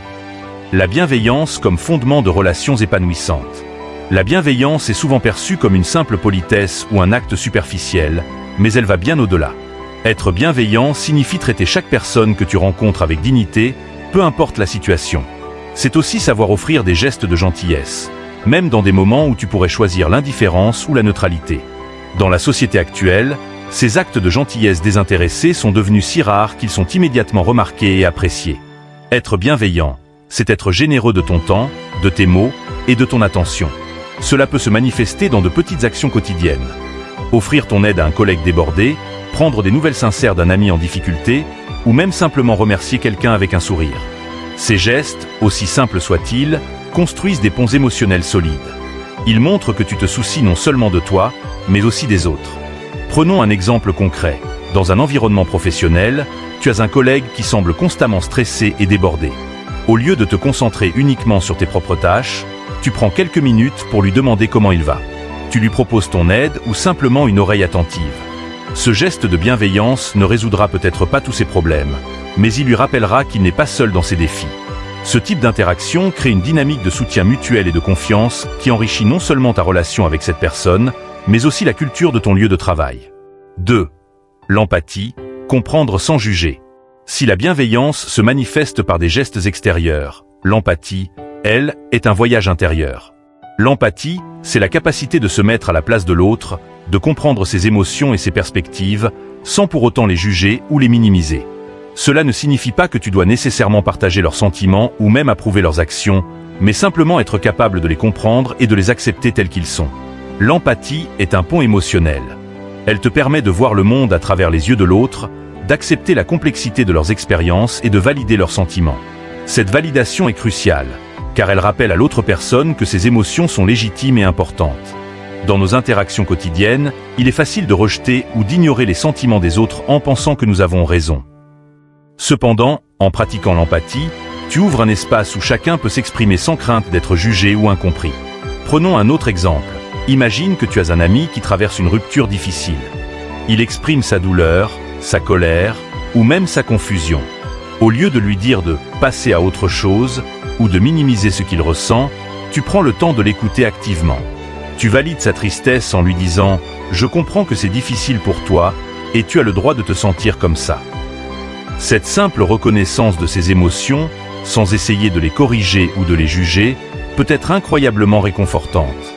Speaker 1: La bienveillance comme fondement de relations épanouissantes. La bienveillance est souvent perçue comme une simple politesse ou un acte superficiel, mais elle va bien au-delà. Être bienveillant signifie traiter chaque personne que tu rencontres avec dignité, peu importe la situation. C'est aussi savoir offrir des gestes de gentillesse, même dans des moments où tu pourrais choisir l'indifférence ou la neutralité. Dans la société actuelle, ces actes de gentillesse désintéressés sont devenus si rares qu'ils sont immédiatement remarqués et appréciés. Être bienveillant, c'est être généreux de ton temps, de tes mots et de ton attention. Cela peut se manifester dans de petites actions quotidiennes. Offrir ton aide à un collègue débordé, prendre des nouvelles sincères d'un ami en difficulté, ou même simplement remercier quelqu'un avec un sourire. Ces gestes, aussi simples soient-ils, construisent des ponts émotionnels solides. Ils montrent que tu te soucies non seulement de toi, mais aussi des autres. Prenons un exemple concret. Dans un environnement professionnel, tu as un collègue qui semble constamment stressé et débordé. Au lieu de te concentrer uniquement sur tes propres tâches, tu prends quelques minutes pour lui demander comment il va. Tu lui proposes ton aide ou simplement une oreille attentive. Ce geste de bienveillance ne résoudra peut-être pas tous ses problèmes, mais il lui rappellera qu'il n'est pas seul dans ses défis. Ce type d'interaction crée une dynamique de soutien mutuel et de confiance qui enrichit non seulement ta relation avec cette personne, mais aussi la culture de ton lieu de travail. 2. L'empathie, comprendre sans juger. Si la bienveillance se manifeste par des gestes extérieurs, l'empathie, elle, est un voyage intérieur. L'empathie, c'est la capacité de se mettre à la place de l'autre, de comprendre ses émotions et ses perspectives, sans pour autant les juger ou les minimiser. Cela ne signifie pas que tu dois nécessairement partager leurs sentiments ou même approuver leurs actions, mais simplement être capable de les comprendre et de les accepter tels qu'ils sont. L'empathie est un pont émotionnel. Elle te permet de voir le monde à travers les yeux de l'autre, d'accepter la complexité de leurs expériences et de valider leurs sentiments. Cette validation est cruciale, car elle rappelle à l'autre personne que ses émotions sont légitimes et importantes. Dans nos interactions quotidiennes, il est facile de rejeter ou d'ignorer les sentiments des autres en pensant que nous avons raison. Cependant, en pratiquant l'empathie, tu ouvres un espace où chacun peut s'exprimer sans crainte d'être jugé ou incompris. Prenons un autre exemple. Imagine que tu as un ami qui traverse une rupture difficile. Il exprime sa douleur, sa colère ou même sa confusion. Au lieu de lui dire de passer à autre chose ou de minimiser ce qu'il ressent, tu prends le temps de l'écouter activement. Tu valides sa tristesse en lui disant « Je comprends que c'est difficile pour toi et tu as le droit de te sentir comme ça ». Cette simple reconnaissance de ses émotions, sans essayer de les corriger ou de les juger, peut être incroyablement réconfortante.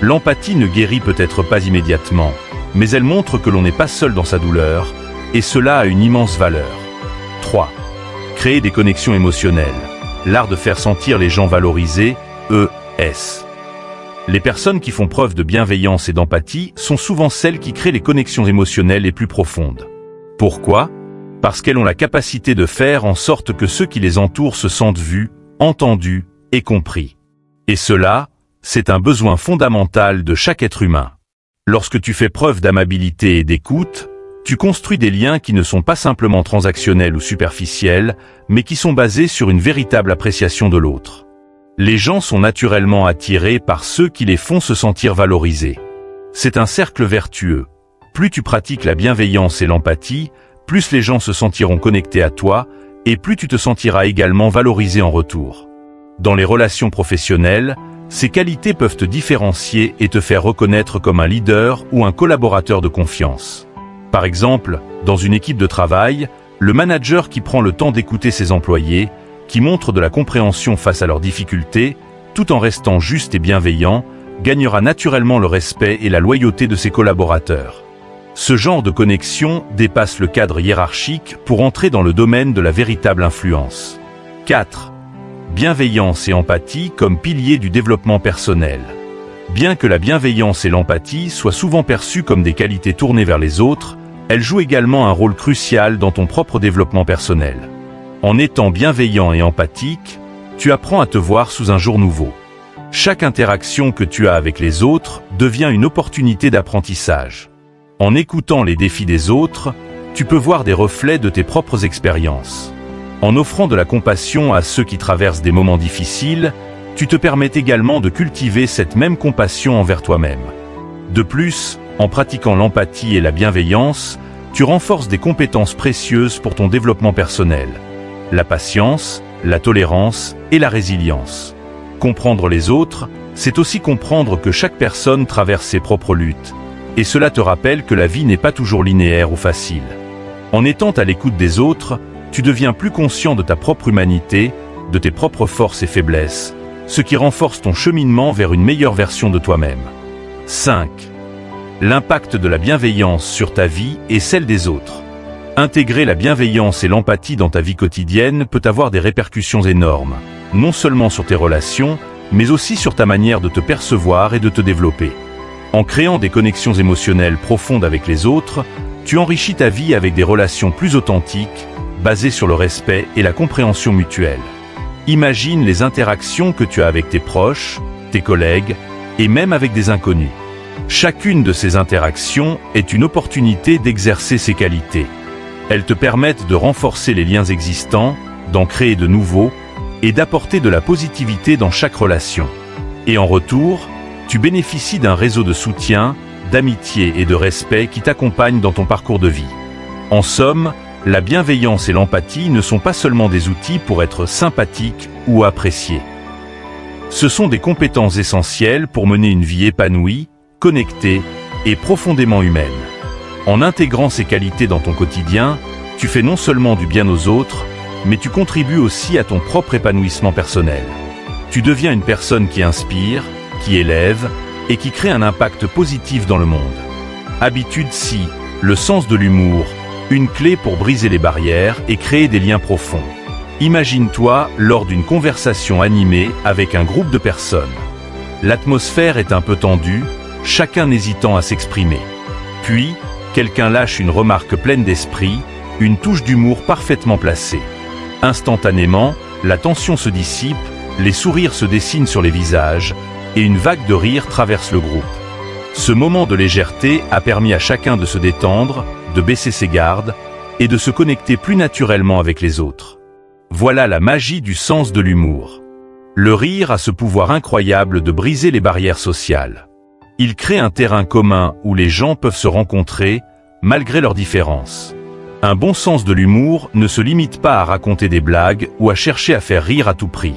Speaker 1: L'empathie ne guérit peut-être pas immédiatement, mais elle montre que l'on n'est pas seul dans sa douleur, et cela a une immense valeur. 3. Créer des connexions émotionnelles. L'art de faire sentir les gens valorisés, ES. Les personnes qui font preuve de bienveillance et d'empathie sont souvent celles qui créent les connexions émotionnelles les plus profondes. Pourquoi ? Parce qu'elles ont la capacité de faire en sorte que ceux qui les entourent se sentent vus, entendus et compris. Et cela, c'est un besoin fondamental de chaque être humain. Lorsque tu fais preuve d'amabilité et d'écoute, tu construis des liens qui ne sont pas simplement transactionnels ou superficiels, mais qui sont basés sur une véritable appréciation de l'autre. Les gens sont naturellement attirés par ceux qui les font se sentir valorisés. C'est un cercle vertueux. Plus tu pratiques la bienveillance et l'empathie, plus les gens se sentiront connectés à toi, et plus tu te sentiras également valorisé en retour. Dans les relations professionnelles, ces qualités peuvent te différencier et te faire reconnaître comme un leader ou un collaborateur de confiance. Par exemple, dans une équipe de travail, le manager qui prend le temps d'écouter ses employés, qui montre de la compréhension face à leurs difficultés, tout en restant juste et bienveillant, gagnera naturellement le respect et la loyauté de ses collaborateurs. Ce genre de connexion dépasse le cadre hiérarchique pour entrer dans le domaine de la véritable influence. 4. Bienveillance et empathie comme piliers du développement personnel. Bien que la bienveillance et l'empathie soient souvent perçues comme des qualités tournées vers les autres, elles jouent également un rôle crucial dans ton propre développement personnel. En étant bienveillant et empathique, tu apprends à te voir sous un jour nouveau. Chaque interaction que tu as avec les autres devient une opportunité d'apprentissage. En écoutant les défis des autres, tu peux voir des reflets de tes propres expériences. En offrant de la compassion à ceux qui traversent des moments difficiles, tu te permets également de cultiver cette même compassion envers toi-même. De plus, en pratiquant l'empathie et la bienveillance, tu renforces des compétences précieuses pour ton développement personnel. La patience, la tolérance et la résilience. Comprendre les autres, c'est aussi comprendre que chaque personne traverse ses propres luttes. Et cela te rappelle que la vie n'est pas toujours linéaire ou facile. En étant à l'écoute des autres, tu deviens plus conscient de ta propre humanité, de tes propres forces et faiblesses, ce qui renforce ton cheminement vers une meilleure version de toi-même. 5. L'impact de la bienveillance sur ta vie et celle des autres. Intégrer la bienveillance et l'empathie dans ta vie quotidienne peut avoir des répercussions énormes, non seulement sur tes relations, mais aussi sur ta manière de te percevoir et de te développer. En créant des connexions émotionnelles profondes avec les autres, tu enrichis ta vie avec des relations plus authentiques, basées sur le respect et la compréhension mutuelle. Imagine les interactions que tu as avec tes proches, tes collègues, et même avec des inconnus. Chacune de ces interactions est une opportunité d'exercer ces qualités. Elles te permettent de renforcer les liens existants, d'en créer de nouveaux, et d'apporter de la positivité dans chaque relation. Et en retour, tu bénéficies d'un réseau de soutien, d'amitié et de respect qui t'accompagne dans ton parcours de vie. En somme, la bienveillance et l'empathie ne sont pas seulement des outils pour être sympathiques ou appréciés. Ce sont des compétences essentielles pour mener une vie épanouie, connectée et profondément humaine. En intégrant ces qualités dans ton quotidien, tu fais non seulement du bien aux autres, mais tu contribues aussi à ton propre épanouissement personnel. Tu deviens une personne qui inspire, qui élève et qui crée un impact positif dans le monde. Habitude 6. Le sens de l'humour, une clé pour briser les barrières et créer des liens profonds. Imagine-toi lors d'une conversation animée avec un groupe de personnes. L'atmosphère est un peu tendue, chacun hésitant à s'exprimer. Puis, quelqu'un lâche une remarque pleine d'esprit, une touche d'humour parfaitement placée. Instantanément, la tension se dissipe, les sourires se dessinent sur les visages, et une vague de rire traverse le groupe. Ce moment de légèreté a permis à chacun de se détendre, de baisser ses gardes, et de se connecter plus naturellement avec les autres. Voilà la magie du sens de l'humour. Le rire a ce pouvoir incroyable de briser les barrières sociales. Il crée un terrain commun où les gens peuvent se rencontrer, malgré leurs différences. Un bon sens de l'humour ne se limite pas à raconter des blagues ou à chercher à faire rire à tout prix.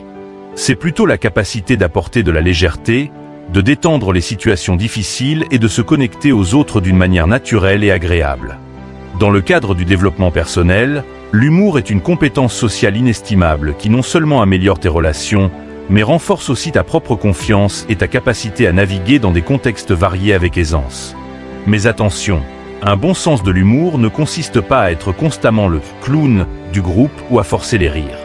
Speaker 1: C'est plutôt la capacité d'apporter de la légèreté, de détendre les situations difficiles et de se connecter aux autres d'une manière naturelle et agréable. Dans le cadre du développement personnel, l'humour est une compétence sociale inestimable qui non seulement améliore tes relations, mais renforce aussi ta propre confiance et ta capacité à naviguer dans des contextes variés avec aisance. Mais attention, un bon sens de l'humour ne consiste pas à être constamment le clown du groupe ou à forcer les rires.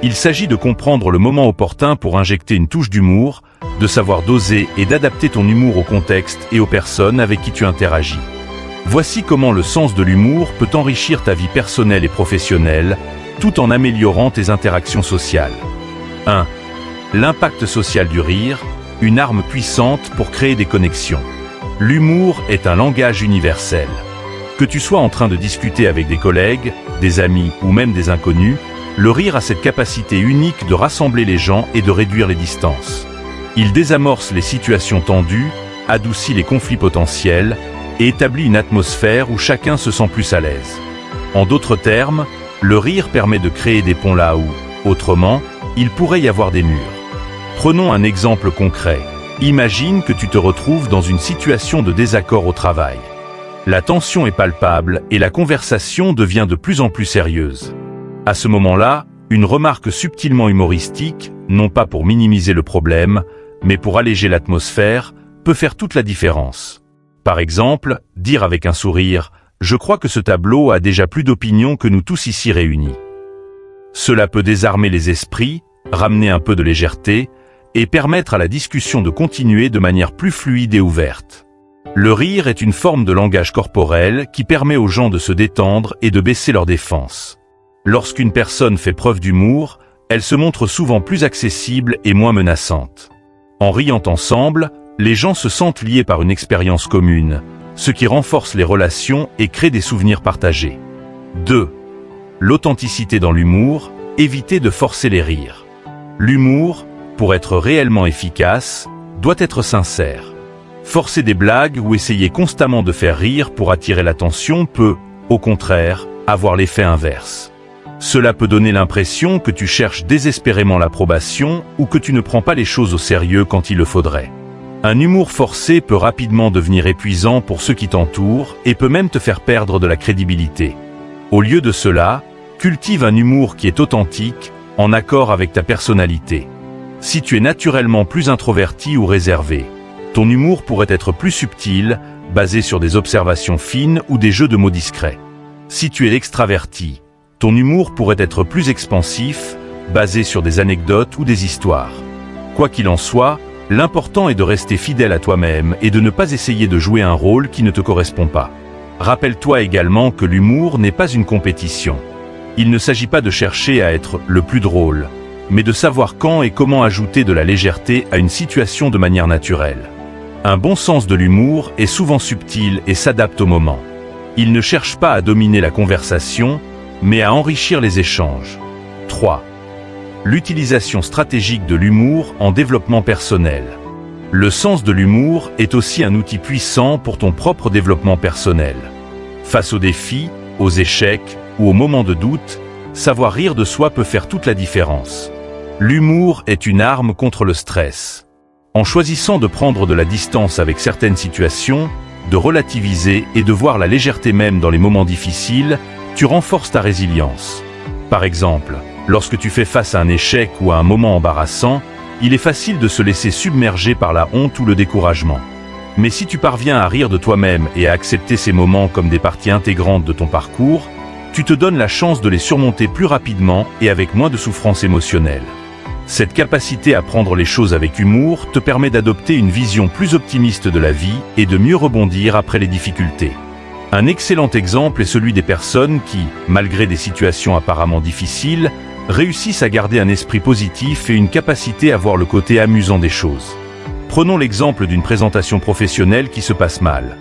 Speaker 1: Il s'agit de comprendre le moment opportun pour injecter une touche d'humour, de savoir doser et d'adapter ton humour au contexte et aux personnes avec qui tu interagis. Voici comment le sens de l'humour peut enrichir ta vie personnelle et professionnelle, tout en améliorant tes interactions sociales. 1. L'impact social du rire, une arme puissante pour créer des connexions. L'humour est un langage universel. Que tu sois en train de discuter avec des collègues, des amis ou même des inconnus, le rire a cette capacité unique de rassembler les gens et de réduire les distances. Il désamorce les situations tendues, adoucit les conflits potentiels et établit une atmosphère où chacun se sent plus à l'aise. En d'autres termes, le rire permet de créer des ponts là où, autrement, il pourrait y avoir des murs. Prenons un exemple concret. Imagine que tu te retrouves dans une situation de désaccord au travail. La tension est palpable et la conversation devient de plus en plus sérieuse. À ce moment-là, une remarque subtilement humoristique, non pas pour minimiser le problème, mais pour alléger l'atmosphère, peut faire toute la différence. Par exemple, dire avec un sourire « Je crois que ce tableau a déjà plus d'opinion que nous tous ici réunis ». Cela peut désarmer les esprits, ramener un peu de légèreté et permettre à la discussion de continuer de manière plus fluide et ouverte. Le rire est une forme de langage corporel qui permet aux gens de se détendre et de baisser leurs défenses. Lorsqu'une personne fait preuve d'humour, elle se montre souvent plus accessible et moins menaçante. En riant ensemble, les gens se sentent liés par une expérience commune, ce qui renforce les relations et crée des souvenirs partagés. 2. L'authenticité dans l'humour, éviter de forcer les rires. L'humour, pour être réellement efficace, doit être sincère. Forcer des blagues ou essayer constamment de faire rire pour attirer l'attention peut, au contraire, avoir l'effet inverse. Cela peut donner l'impression que tu cherches désespérément l'approbation ou que tu ne prends pas les choses au sérieux quand il le faudrait. Un humour forcé peut rapidement devenir épuisant pour ceux qui t'entourent et peut même te faire perdre de la crédibilité. Au lieu de cela, cultive un humour qui est authentique, en accord avec ta personnalité. Si tu es naturellement plus introverti ou réservé, ton humour pourrait être plus subtil, basé sur des observations fines ou des jeux de mots discrets. Si tu es extraverti, ton humour pourrait être plus expansif, basé sur des anecdotes ou des histoires. Quoi qu'il en soit, l'important est de rester fidèle à toi-même et de ne pas essayer de jouer un rôle qui ne te correspond pas. Rappelle-toi également que l'humour n'est pas une compétition. Il ne s'agit pas de chercher à être le plus drôle, mais de savoir quand et comment ajouter de la légèreté à une situation de manière naturelle. Un bon sens de l'humour est souvent subtil et s'adapte au moment. Il ne cherche pas à dominer la conversation, mais à enrichir les échanges. 3. L'utilisation stratégique de l'humour en développement personnel. Le sens de l'humour est aussi un outil puissant pour ton propre développement personnel. Face aux défis, aux échecs ou aux moments de doute, savoir rire de soi peut faire toute la différence. L'humour est une arme contre le stress. En choisissant de prendre de la distance avec certaines situations, de relativiser et de voir la légèreté même dans les moments difficiles, tu renforces ta résilience. Par exemple, lorsque tu fais face à un échec ou à un moment embarrassant, il est facile de se laisser submerger par la honte ou le découragement. Mais si tu parviens à rire de toi-même et à accepter ces moments comme des parties intégrantes de ton parcours, tu te donnes la chance de les surmonter plus rapidement et avec moins de souffrance émotionnelle. Cette capacité à prendre les choses avec humour te permet d'adopter une vision plus optimiste de la vie et de mieux rebondir après les difficultés. Un excellent exemple est celui des personnes qui, malgré des situations apparemment difficiles, réussissent à garder un esprit positif et une capacité à voir le côté amusant des choses. Prenons l'exemple d'une présentation professionnelle qui se passe mal.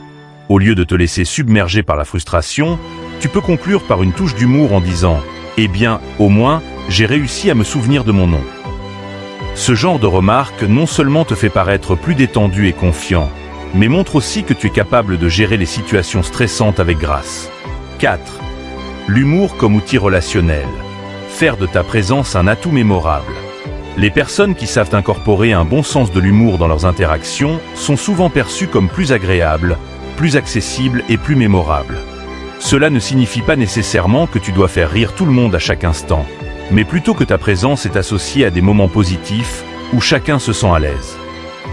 Speaker 1: Au lieu de te laisser submerger par la frustration, tu peux conclure par une touche d'humour en disant « Eh bien, au moins, j'ai réussi à me souvenir de mon nom ». Ce genre de remarque non seulement te fait paraître plus détendu et confiant, mais montre aussi que tu es capable de gérer les situations stressantes avec grâce. 4. L'humour comme outil relationnel. Faire de ta présence un atout mémorable. Les personnes qui savent incorporer un bon sens de l'humour dans leurs interactions sont souvent perçues comme plus agréables, plus accessibles et plus mémorables. Cela ne signifie pas nécessairement que tu dois faire rire tout le monde à chaque instant, mais plutôt que ta présence est associée à des moments positifs où chacun se sent à l'aise.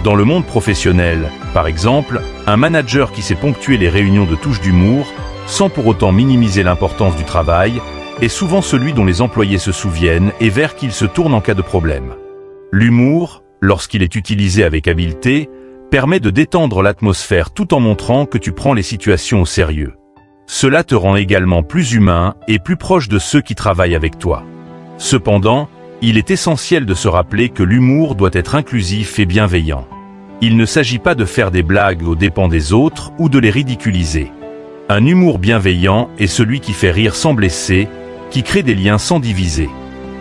Speaker 1: Dans le monde professionnel, par exemple, un manager qui sait ponctuer les réunions de touches d'humour, sans pour autant minimiser l'importance du travail, est souvent celui dont les employés se souviennent et vers qui ils se tournent en cas de problème. L'humour, lorsqu'il est utilisé avec habileté, permet de détendre l'atmosphère tout en montrant que tu prends les situations au sérieux. Cela te rend également plus humain et plus proche de ceux qui travaillent avec toi. Cependant, Il est essentiel de se rappeler que l'humour doit être inclusif et bienveillant. Il ne s'agit pas de faire des blagues aux dépens des autres ou de les ridiculiser. Un humour bienveillant est celui qui fait rire sans blesser, qui crée des liens sans diviser.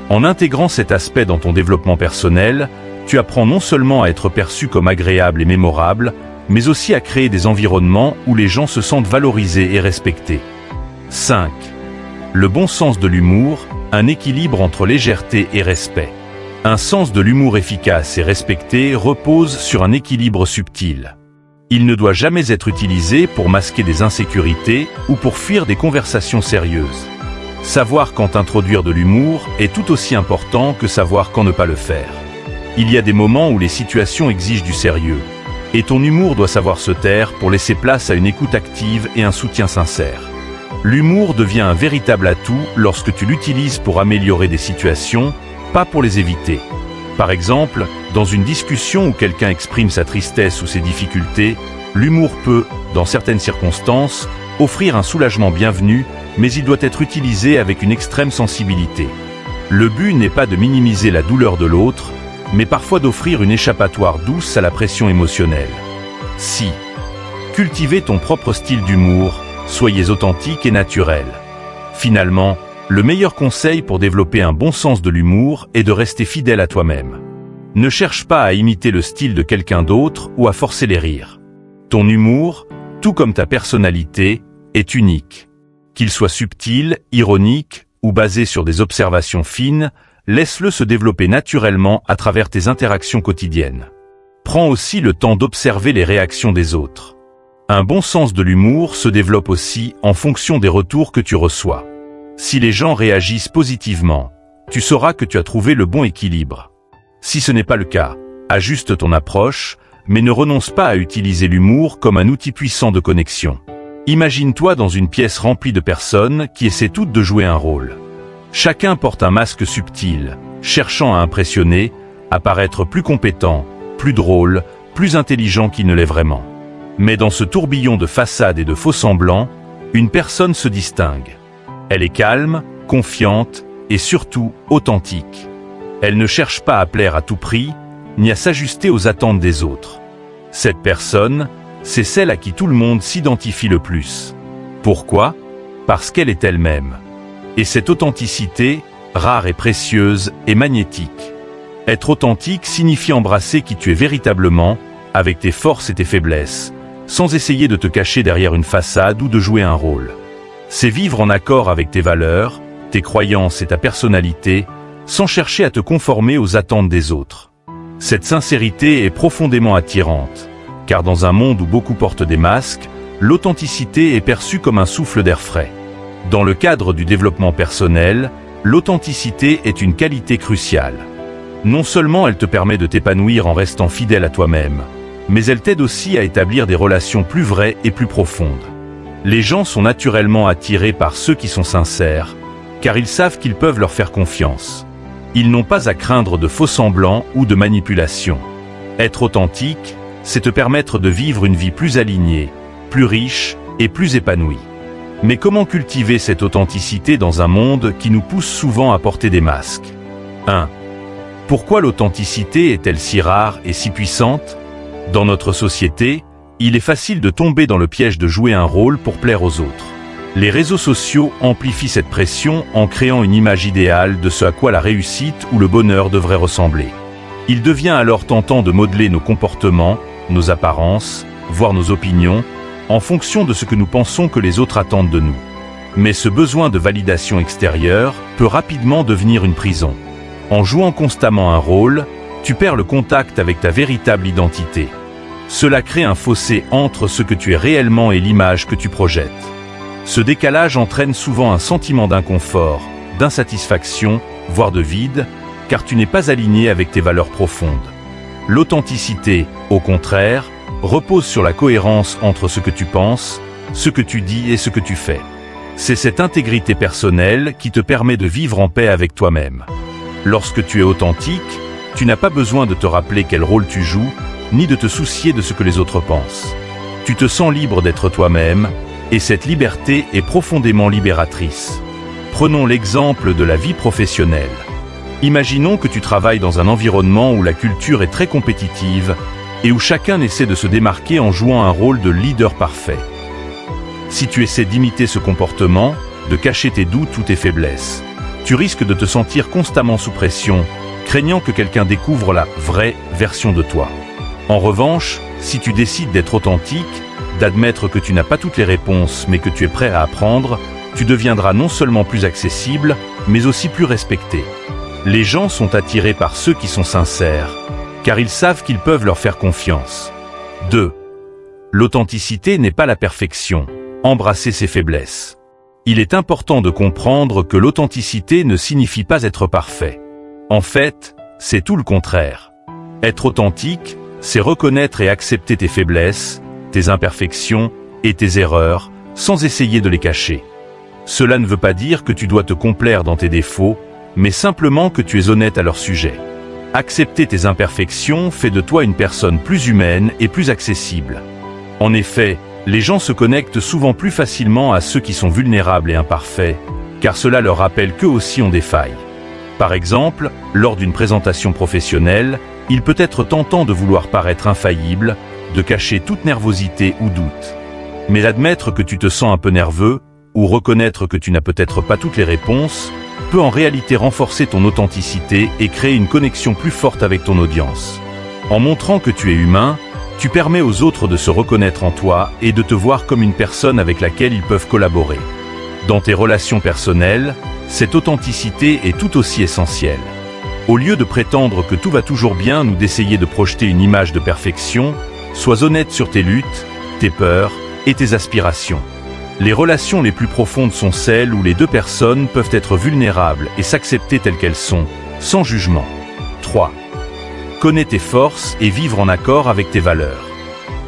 Speaker 1: En intégrant cet aspect dans ton développement personnel, tu apprends non seulement à être perçu comme agréable et mémorable, mais aussi à créer des environnements où les gens se sentent valorisés et respectés. 5. Le bon sens de l'humour, un équilibre entre légèreté et respect. Un sens de l'humour efficace et respecté repose sur un équilibre subtil. Il ne doit jamais être utilisé pour masquer des insécurités ou pour fuir des conversations sérieuses. Savoir quand introduire de l'humour est tout aussi important que savoir quand ne pas le faire. Il y a des moments où les situations exigent du sérieux, et ton humour doit savoir se taire pour laisser place à une écoute active et un soutien sincère. L'humour devient un véritable atout lorsque tu l'utilises pour améliorer des situations, pas pour les éviter. Par exemple, dans une discussion où quelqu'un exprime sa tristesse ou ses difficultés, l'humour peut, dans certaines circonstances, offrir un soulagement bienvenu, mais il doit être utilisé avec une extrême sensibilité. Le but n'est pas de minimiser la douleur de l'autre, mais parfois d'offrir une échappatoire douce à la pression émotionnelle. 6. Cultivez ton propre style d'humour, soyez authentique et naturel. Finalement, le meilleur conseil pour développer un bon sens de l'humour est de rester fidèle à toi-même. Ne cherche pas à imiter le style de quelqu'un d'autre ou à forcer les rires. Ton humour, tout comme ta personnalité, est unique. Qu'il soit subtil, ironique ou basé sur des observations fines, laisse-le se développer naturellement à travers tes interactions quotidiennes. Prends aussi le temps d'observer les réactions des autres. Un bon sens de l'humour se développe aussi en fonction des retours que tu reçois. Si les gens réagissent positivement, tu sauras que tu as trouvé le bon équilibre. Si ce n'est pas le cas, ajuste ton approche, mais ne renonce pas à utiliser l'humour comme un outil puissant de connexion. Imagine-toi dans une pièce remplie de personnes qui essaient toutes de jouer un rôle. Chacun porte un masque subtil, cherchant à impressionner, à paraître plus compétent, plus drôle, plus intelligent qu'il ne l'est vraiment. Mais dans ce tourbillon de façades et de faux-semblants, une personne se distingue. Elle est calme, confiante et surtout authentique. Elle ne cherche pas à plaire à tout prix, ni à s'ajuster aux attentes des autres. Cette personne, c'est celle à qui tout le monde s'identifie le plus. Pourquoi ? Parce qu'elle est elle-même. Et cette authenticité, rare et précieuse, est magnétique. Être authentique signifie embrasser qui tu es véritablement, avec tes forces et tes faiblesses, sans essayer de te cacher derrière une façade ou de jouer un rôle. C'est vivre en accord avec tes valeurs, tes croyances et ta personnalité, sans chercher à te conformer aux attentes des autres. Cette sincérité est profondément attirante, car dans un monde où beaucoup portent des masques, l'authenticité est perçue comme un souffle d'air frais. Dans le cadre du développement personnel, l'authenticité est une qualité cruciale. Non seulement elle te permet de t'épanouir en restant fidèle à toi-même, mais elle t'aide aussi à établir des relations plus vraies et plus profondes. Les gens sont naturellement attirés par ceux qui sont sincères, car ils savent qu'ils peuvent leur faire confiance. Ils n'ont pas à craindre de faux-semblants ou de manipulation. Être authentique, c'est te permettre de vivre une vie plus alignée, plus riche et plus épanouie. Mais comment cultiver cette authenticité dans un monde qui nous pousse souvent à porter des masques ? 1. Pourquoi l'authenticité est-elle si rare et si puissante ? Dans notre société, il est facile de tomber dans le piège de jouer un rôle pour plaire aux autres. Les réseaux sociaux amplifient cette pression en créant une image idéale de ce à quoi la réussite ou le bonheur devrait ressembler. Il devient alors tentant de modeler nos comportements, nos apparences, voire nos opinions, en fonction de ce que nous pensons que les autres attendent de nous. Mais ce besoin de validation extérieure peut rapidement devenir une prison. En jouant constamment un rôle, tu perds le contact avec ta véritable identité. Cela crée un fossé entre ce que tu es réellement et l'image que tu projettes. Ce décalage entraîne souvent un sentiment d'inconfort, d'insatisfaction, voire de vide, car tu n'es pas aligné avec tes valeurs profondes. L'authenticité, au contraire, repose sur la cohérence entre ce que tu penses, ce que tu dis et ce que tu fais. C'est cette intégrité personnelle qui te permet de vivre en paix avec toi-même. Lorsque tu es authentique, tu n'as pas besoin de te rappeler quel rôle tu joues, ni de te soucier de ce que les autres pensent. Tu te sens libre d'être toi-même, et cette liberté est profondément libératrice. Prenons l'exemple de la vie professionnelle. Imaginons que tu travailles dans un environnement où la culture est très compétitive et où chacun essaie de se démarquer en jouant un rôle de leader parfait. Si tu essaies d'imiter ce comportement, de cacher tes doutes ou tes faiblesses, tu risques de te sentir constamment sous pression, craignant que quelqu'un découvre la vraie version de toi. En revanche, si tu décides d'être authentique, d'admettre que tu n'as pas toutes les réponses mais que tu es prêt à apprendre, tu deviendras non seulement plus accessible, mais aussi plus respecté. Les gens sont attirés par ceux qui sont sincères, car ils savent qu'ils peuvent leur faire confiance. 2. L'authenticité n'est pas la perfection. Embrasser ses faiblesses. Il est important de comprendre que l'authenticité ne signifie pas être parfait. En fait, c'est tout le contraire. Être authentique, c'est reconnaître et accepter tes faiblesses, tes imperfections et tes erreurs, sans essayer de les cacher. Cela ne veut pas dire que tu dois te complaire dans tes défauts, mais simplement que tu es honnête à leur sujet. Accepter tes imperfections fait de toi une personne plus humaine et plus accessible. En effet, les gens se connectent souvent plus facilement à ceux qui sont vulnérables et imparfaits, car cela leur rappelle qu'eux aussi ont des failles. Par exemple, lors d'une présentation professionnelle, il peut être tentant de vouloir paraître infaillible, de cacher toute nervosité ou doute. Mais admettre que tu te sens un peu nerveux, ou reconnaître que tu n'as peut-être pas toutes les réponses, peut en réalité renforcer ton authenticité et créer une connexion plus forte avec ton audience. En montrant que tu es humain, tu permets aux autres de se reconnaître en toi et de te voir comme une personne avec laquelle ils peuvent collaborer. Dans tes relations personnelles, cette authenticité est tout aussi essentielle. Au lieu de prétendre que tout va toujours bien ou d'essayer de projeter une image de perfection, sois honnête sur tes luttes, tes peurs et tes aspirations. Les relations les plus profondes sont celles où les deux personnes peuvent être vulnérables et s'accepter telles qu'elles sont, sans jugement. 3. Connais tes forces et vivre en accord avec tes valeurs.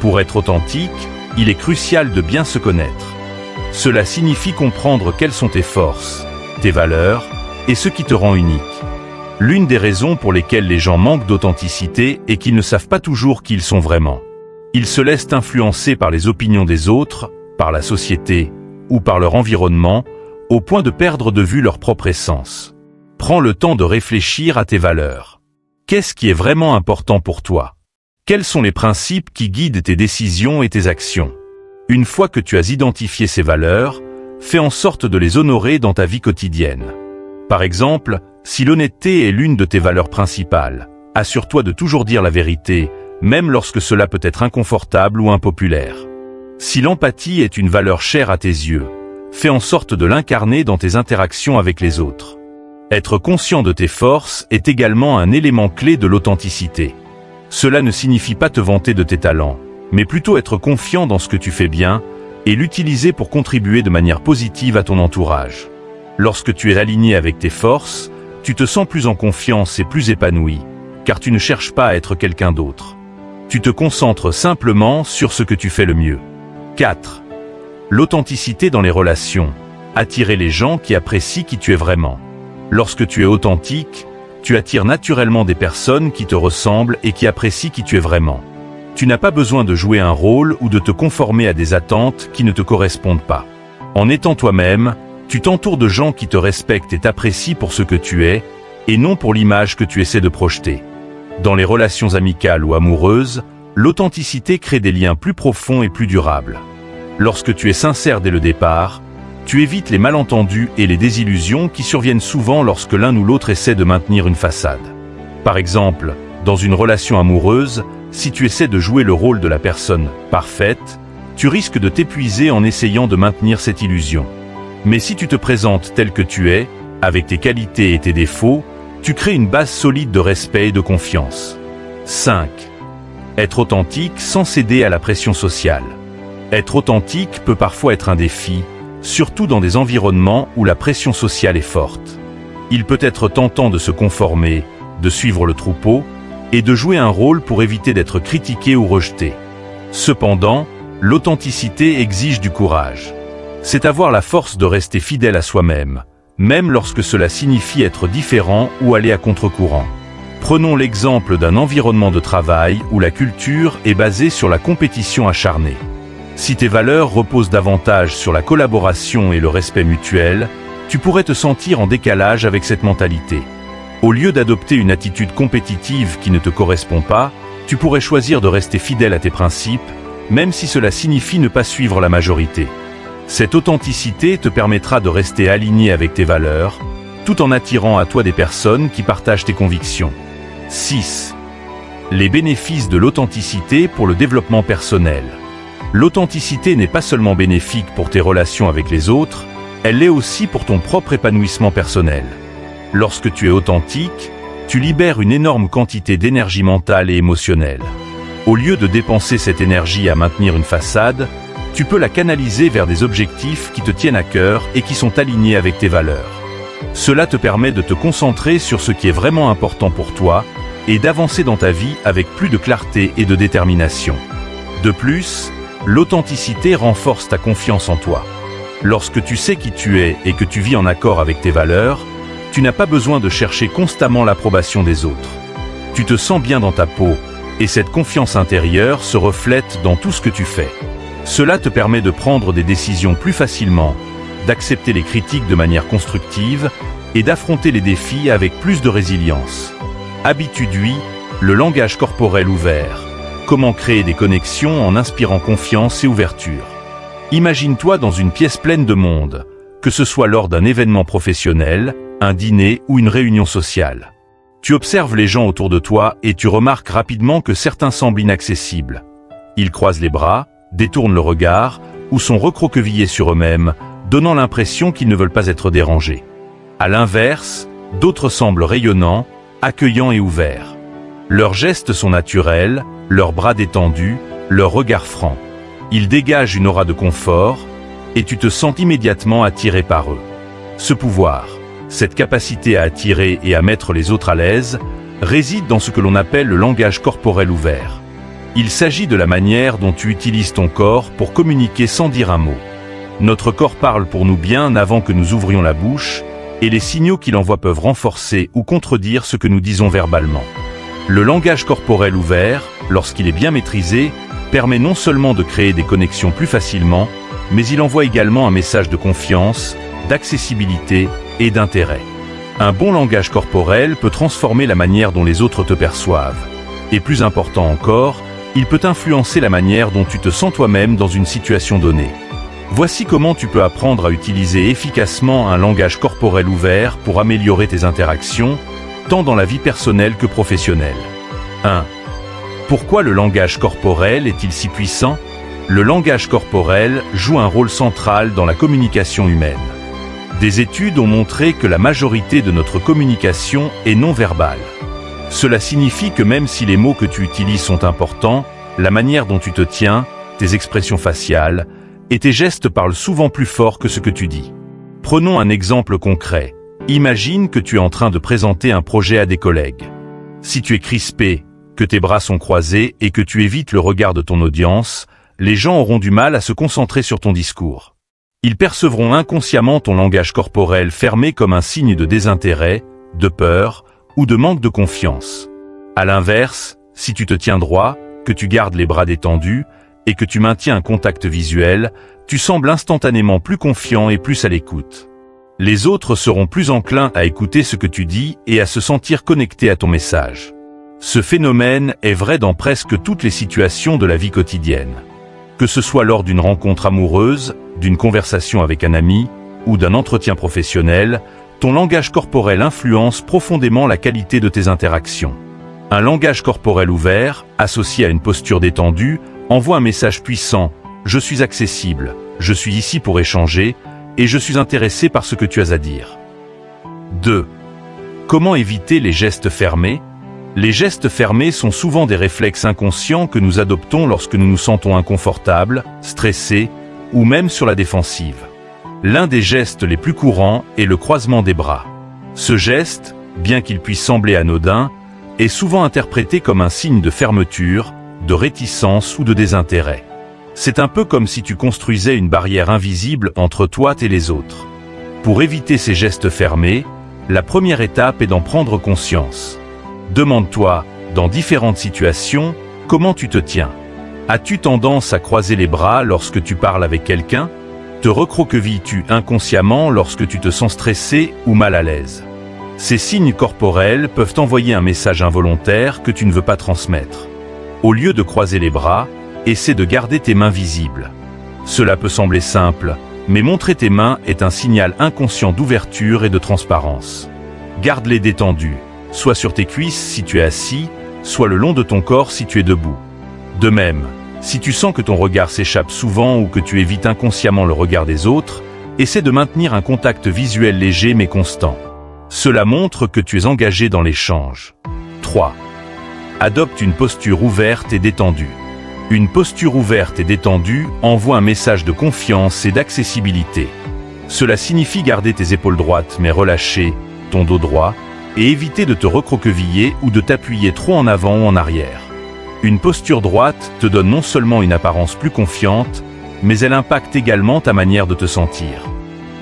Speaker 1: Pour être authentique, il est crucial de bien se connaître. Cela signifie comprendre quelles sont tes forces, tes valeurs et ce qui te rend unique. L'une des raisons pour lesquelles les gens manquent d'authenticité est qu'ils ne savent pas toujours qui ils sont vraiment. Ils se laissent influencer par les opinions des autres, par la société ou par leur environnement, au point de perdre de vue leur propre essence. Prends le temps de réfléchir à tes valeurs. Qu'est-ce qui est vraiment important pour toi? Quels sont les principes qui guident tes décisions et tes actions? Une fois que tu as identifié ces valeurs, fais en sorte de les honorer dans ta vie quotidienne. Par exemple, si l'honnêteté est l'une de tes valeurs principales, assure-toi de toujours dire la vérité, même lorsque cela peut être inconfortable ou impopulaire. Si l'empathie est une valeur chère à tes yeux, fais en sorte de l'incarner dans tes interactions avec les autres. Être conscient de tes forces est également un élément clé de l'authenticité. Cela ne signifie pas te vanter de tes talents, mais plutôt être confiant dans ce que tu fais bien et l'utiliser pour contribuer de manière positive à ton entourage. Lorsque tu es aligné avec tes forces, tu te sens plus en confiance et plus épanoui, car tu ne cherches pas à être quelqu'un d'autre. Tu te concentres simplement sur ce que tu fais le mieux. 4. L'authenticité dans les relations. Attirer les gens qui apprécient qui tu es vraiment. Lorsque tu es authentique, tu attires naturellement des personnes qui te ressemblent et qui apprécient qui tu es vraiment. Tu n'as pas besoin de jouer un rôle ou de te conformer à des attentes qui ne te correspondent pas. En étant toi-même, tu t'entoures de gens qui te respectent et t'apprécient pour ce que tu es, et non pour l'image que tu essaies de projeter. Dans les relations amicales ou amoureuses, l'authenticité crée des liens plus profonds et plus durables. Lorsque tu es sincère dès le départ, tu évites les malentendus et les désillusions qui surviennent souvent lorsque l'un ou l'autre essaie de maintenir une façade. Par exemple, dans une relation amoureuse, si tu essaies de jouer le rôle de la personne parfaite, tu risques de t'épuiser en essayant de maintenir cette illusion. Mais si tu te présentes tel que tu es, avec tes qualités et tes défauts, tu crées une base solide de respect et de confiance. 5. Être authentique sans céder à la pression sociale. Être authentique peut parfois être un défi, surtout dans des environnements où la pression sociale est forte. Il peut être tentant de se conformer, de suivre le troupeau, et de jouer un rôle pour éviter d'être critiqué ou rejeté. Cependant, l'authenticité exige du courage. C'est avoir la force de rester fidèle à soi-même, même lorsque cela signifie être différent ou aller à contre-courant. Prenons l'exemple d'un environnement de travail où la culture est basée sur la compétition acharnée. Si tes valeurs reposent davantage sur la collaboration et le respect mutuel, tu pourrais te sentir en décalage avec cette mentalité. Au lieu d'adopter une attitude compétitive qui ne te correspond pas, tu pourrais choisir de rester fidèle à tes principes, même si cela signifie ne pas suivre la majorité. Cette authenticité te permettra de rester aligné avec tes valeurs, tout en attirant à toi des personnes qui partagent tes convictions. 6. Les bénéfices de l'authenticité pour le développement personnel. L'authenticité n'est pas seulement bénéfique pour tes relations avec les autres, elle l'est aussi pour ton propre épanouissement personnel. Lorsque tu es authentique, tu libères une énorme quantité d'énergie mentale et émotionnelle. Au lieu de dépenser cette énergie à maintenir une façade, tu peux la canaliser vers des objectifs qui te tiennent à cœur et qui sont alignés avec tes valeurs. Cela te permet de te concentrer sur ce qui est vraiment important pour toi et d'avancer dans ta vie avec plus de clarté et de détermination. De plus, l'authenticité renforce ta confiance en toi. Lorsque tu sais qui tu es et que tu vis en accord avec tes valeurs, tu n'as pas besoin de chercher constamment l'approbation des autres. Tu te sens bien dans ta peau, et cette confiance intérieure se reflète dans tout ce que tu fais. Cela te permet de prendre des décisions plus facilement, d'accepter les critiques de manière constructive et d'affronter les défis avec plus de résilience. Habitude 8, le langage corporel ouvert. Comment créer des connexions en inspirant confiance et ouverture. Imagine-toi dans une pièce pleine de monde, que ce soit lors d'un événement professionnel, un dîner ou une réunion sociale. Tu observes les gens autour de toi et tu remarques rapidement que certains semblent inaccessibles. Ils croisent les bras, détournent le regard ou sont recroquevillés sur eux-mêmes, donnant l'impression qu'ils ne veulent pas être dérangés. À l'inverse, d'autres semblent rayonnants, accueillants et ouverts. Leurs gestes sont naturels, leurs bras détendus, leur regard franc. Ils dégagent une aura de confort et tu te sens immédiatement attiré par eux. Ce pouvoir, cette capacité à attirer et à mettre les autres à l'aise, réside dans ce que l'on appelle le langage corporel ouvert. Il s'agit de la manière dont tu utilises ton corps pour communiquer sans dire un mot. Notre corps parle pour nous bien avant que nous ouvrions la bouche, et les signaux qu'il envoie peuvent renforcer ou contredire ce que nous disons verbalement. Le langage corporel ouvert, lorsqu'il est bien maîtrisé, permet non seulement de créer des connexions plus facilement, mais il envoie également un message de confiance, d'accessibilité et d'intérêt. Un bon langage corporel peut transformer la manière dont les autres te perçoivent. Et plus important encore, il peut influencer la manière dont tu te sens toi-même dans une situation donnée. Voici comment tu peux apprendre à utiliser efficacement un langage corporel ouvert pour améliorer tes interactions, tant dans la vie personnelle que professionnelle. 1. Pourquoi le langage corporel est-il si puissant ? Le langage corporel joue un rôle central dans la communication humaine. Des études ont montré que la majorité de notre communication est non verbale. Cela signifie que même si les mots que tu utilises sont importants, la manière dont tu te tiens, tes expressions faciales et tes gestes parlent souvent plus fort que ce que tu dis. Prenons un exemple concret. Imagine que tu es en train de présenter un projet à des collègues. Si tu es crispé, que tes bras sont croisés et que tu évites le regard de ton audience, les gens auront du mal à se concentrer sur ton discours. Ils percevront inconsciemment ton langage corporel fermé comme un signe de désintérêt, de peur ou de manque de confiance. À l'inverse, si tu te tiens droit, que tu gardes les bras détendus et que tu maintiens un contact visuel, tu sembles instantanément plus confiant et plus à l'écoute. Les autres seront plus enclins à écouter ce que tu dis et à se sentir connectés à ton message. Ce phénomène est vrai dans presque toutes les situations de la vie quotidienne. Que ce soit lors d'une rencontre amoureuse, d'une conversation avec un ami ou d'un entretien professionnel, ton langage corporel influence profondément la qualité de tes interactions. Un langage corporel ouvert, associé à une posture détendue, envoie un message puissant « Je suis accessible, je suis ici pour échanger et je suis intéressé par ce que tu as à dire ». 2. Comment éviter les gestes fermés ? Les gestes fermés sont souvent des réflexes inconscients que nous adoptons lorsque nous nous sentons inconfortables, stressés ou même sur la défensive. L'un des gestes les plus courants est le croisement des bras. Ce geste, bien qu'il puisse sembler anodin, est souvent interprété comme un signe de fermeture, de réticence ou de désintérêt. C'est un peu comme si tu construisais une barrière invisible entre toi et les autres. Pour éviter ces gestes fermés, la première étape est d'en prendre conscience. Demande-toi, dans différentes situations, comment tu te tiens. As-tu tendance à croiser les bras lorsque tu parles avec quelqu'un ? Te recroquevilles-tu inconsciemment lorsque tu te sens stressé ou mal à l'aise ? Ces signes corporels peuvent envoyer un message involontaire que tu ne veux pas transmettre. Au lieu de croiser les bras, essaie de garder tes mains visibles. Cela peut sembler simple, mais montrer tes mains est un signal inconscient d'ouverture et de transparence. Garde-les détendues, soit sur tes cuisses si tu es assis, soit le long de ton corps si tu es debout. De même, si tu sens que ton regard s'échappe souvent ou que tu évites inconsciemment le regard des autres, essaie de maintenir un contact visuel léger mais constant. Cela montre que tu es engagé dans l'échange. 3. Adopte une posture ouverte et détendue. Une posture ouverte et détendue envoie un message de confiance et d'accessibilité. Cela signifie garder tes épaules droites mais relâchées, ton dos droit, et éviter de te recroqueviller ou de t'appuyer trop en avant ou en arrière. Une posture droite te donne non seulement une apparence plus confiante, mais elle impacte également ta manière de te sentir.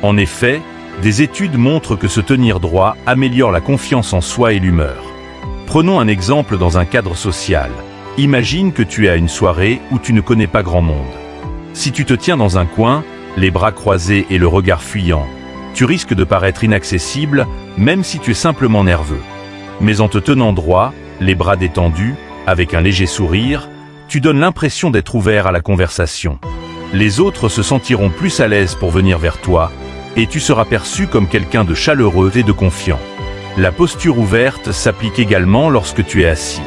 Speaker 1: En effet, des études montrent que se tenir droit améliore la confiance en soi et l'humeur. Prenons un exemple dans un cadre social. Imagine que tu es à une soirée où tu ne connais pas grand monde. Si tu te tiens dans un coin, les bras croisés et le regard fuyant, tu risques de paraître inaccessible, même si tu es simplement nerveux. Mais en te tenant droit, les bras détendus, avec un léger sourire, tu donnes l'impression d'être ouvert à la conversation. Les autres se sentiront plus à l'aise pour venir vers toi, et tu seras perçu comme quelqu'un de chaleureux et de confiant. La posture ouverte s'applique également lorsque tu es assis.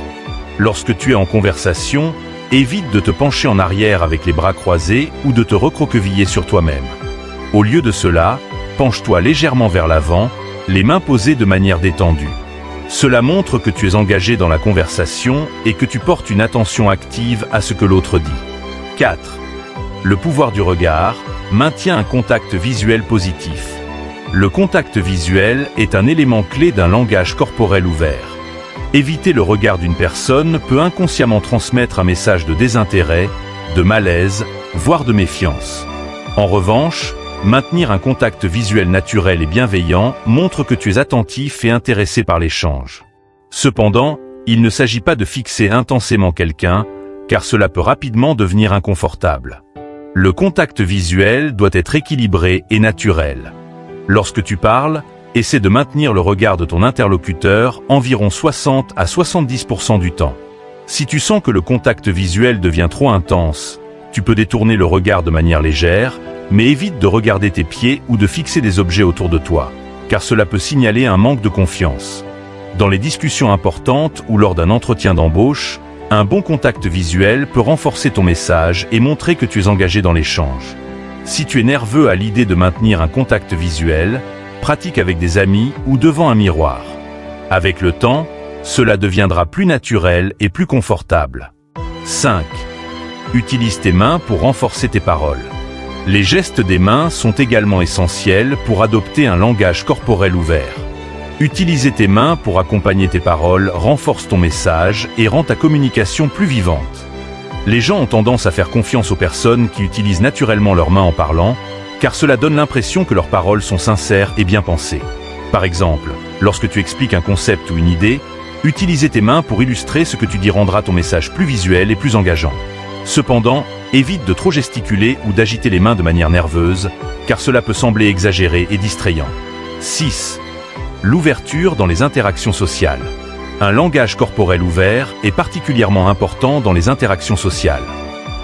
Speaker 1: Lorsque tu es en conversation, évite de te pencher en arrière avec les bras croisés ou de te recroqueviller sur toi-même. Au lieu de cela, penche-toi légèrement vers l'avant, les mains posées de manière détendue. Cela montre que tu es engagé dans la conversation et que tu portes une attention active à ce que l'autre dit. 4. Le pouvoir du regard maintient un contact visuel positif. Le contact visuel est un élément clé d'un langage corporel ouvert. Éviter le regard d'une personne peut inconsciemment transmettre un message de désintérêt, de malaise, voire de méfiance. En revanche, maintenir un contact visuel naturel et bienveillant montre que tu es attentif et intéressé par l'échange. Cependant, il ne s'agit pas de fixer intensément quelqu'un, car cela peut rapidement devenir inconfortable. Le contact visuel doit être équilibré et naturel. Lorsque tu parles, essaie de maintenir le regard de ton interlocuteur environ 60 à 70% du temps. Si tu sens que le contact visuel devient trop intense, tu peux détourner le regard de manière légère, mais évite de regarder tes pieds ou de fixer des objets autour de toi, car cela peut signaler un manque de confiance. Dans les discussions importantes ou lors d'un entretien d'embauche, un bon contact visuel peut renforcer ton message et montrer que tu es engagé dans l'échange. Si tu es nerveux à l'idée de maintenir un contact visuel, pratique avec des amis ou devant un miroir. Avec le temps, cela deviendra plus naturel et plus confortable. 5. Utilise tes mains pour renforcer tes paroles. Les gestes des mains sont également essentiels pour adopter un langage corporel ouvert. Utiliser tes mains pour accompagner tes paroles renforce ton message et rend ta communication plus vivante. Les gens ont tendance à faire confiance aux personnes qui utilisent naturellement leurs mains en parlant, car cela donne l'impression que leurs paroles sont sincères et bien pensées. Par exemple, lorsque tu expliques un concept ou une idée, utiliser tes mains pour illustrer ce que tu dis rendra ton message plus visuel et plus engageant. Cependant, évite de trop gesticuler ou d'agiter les mains de manière nerveuse, car cela peut sembler exagéré et distrayant. 6. L'ouverture dans les interactions sociales. Un langage corporel ouvert est particulièrement important dans les interactions sociales.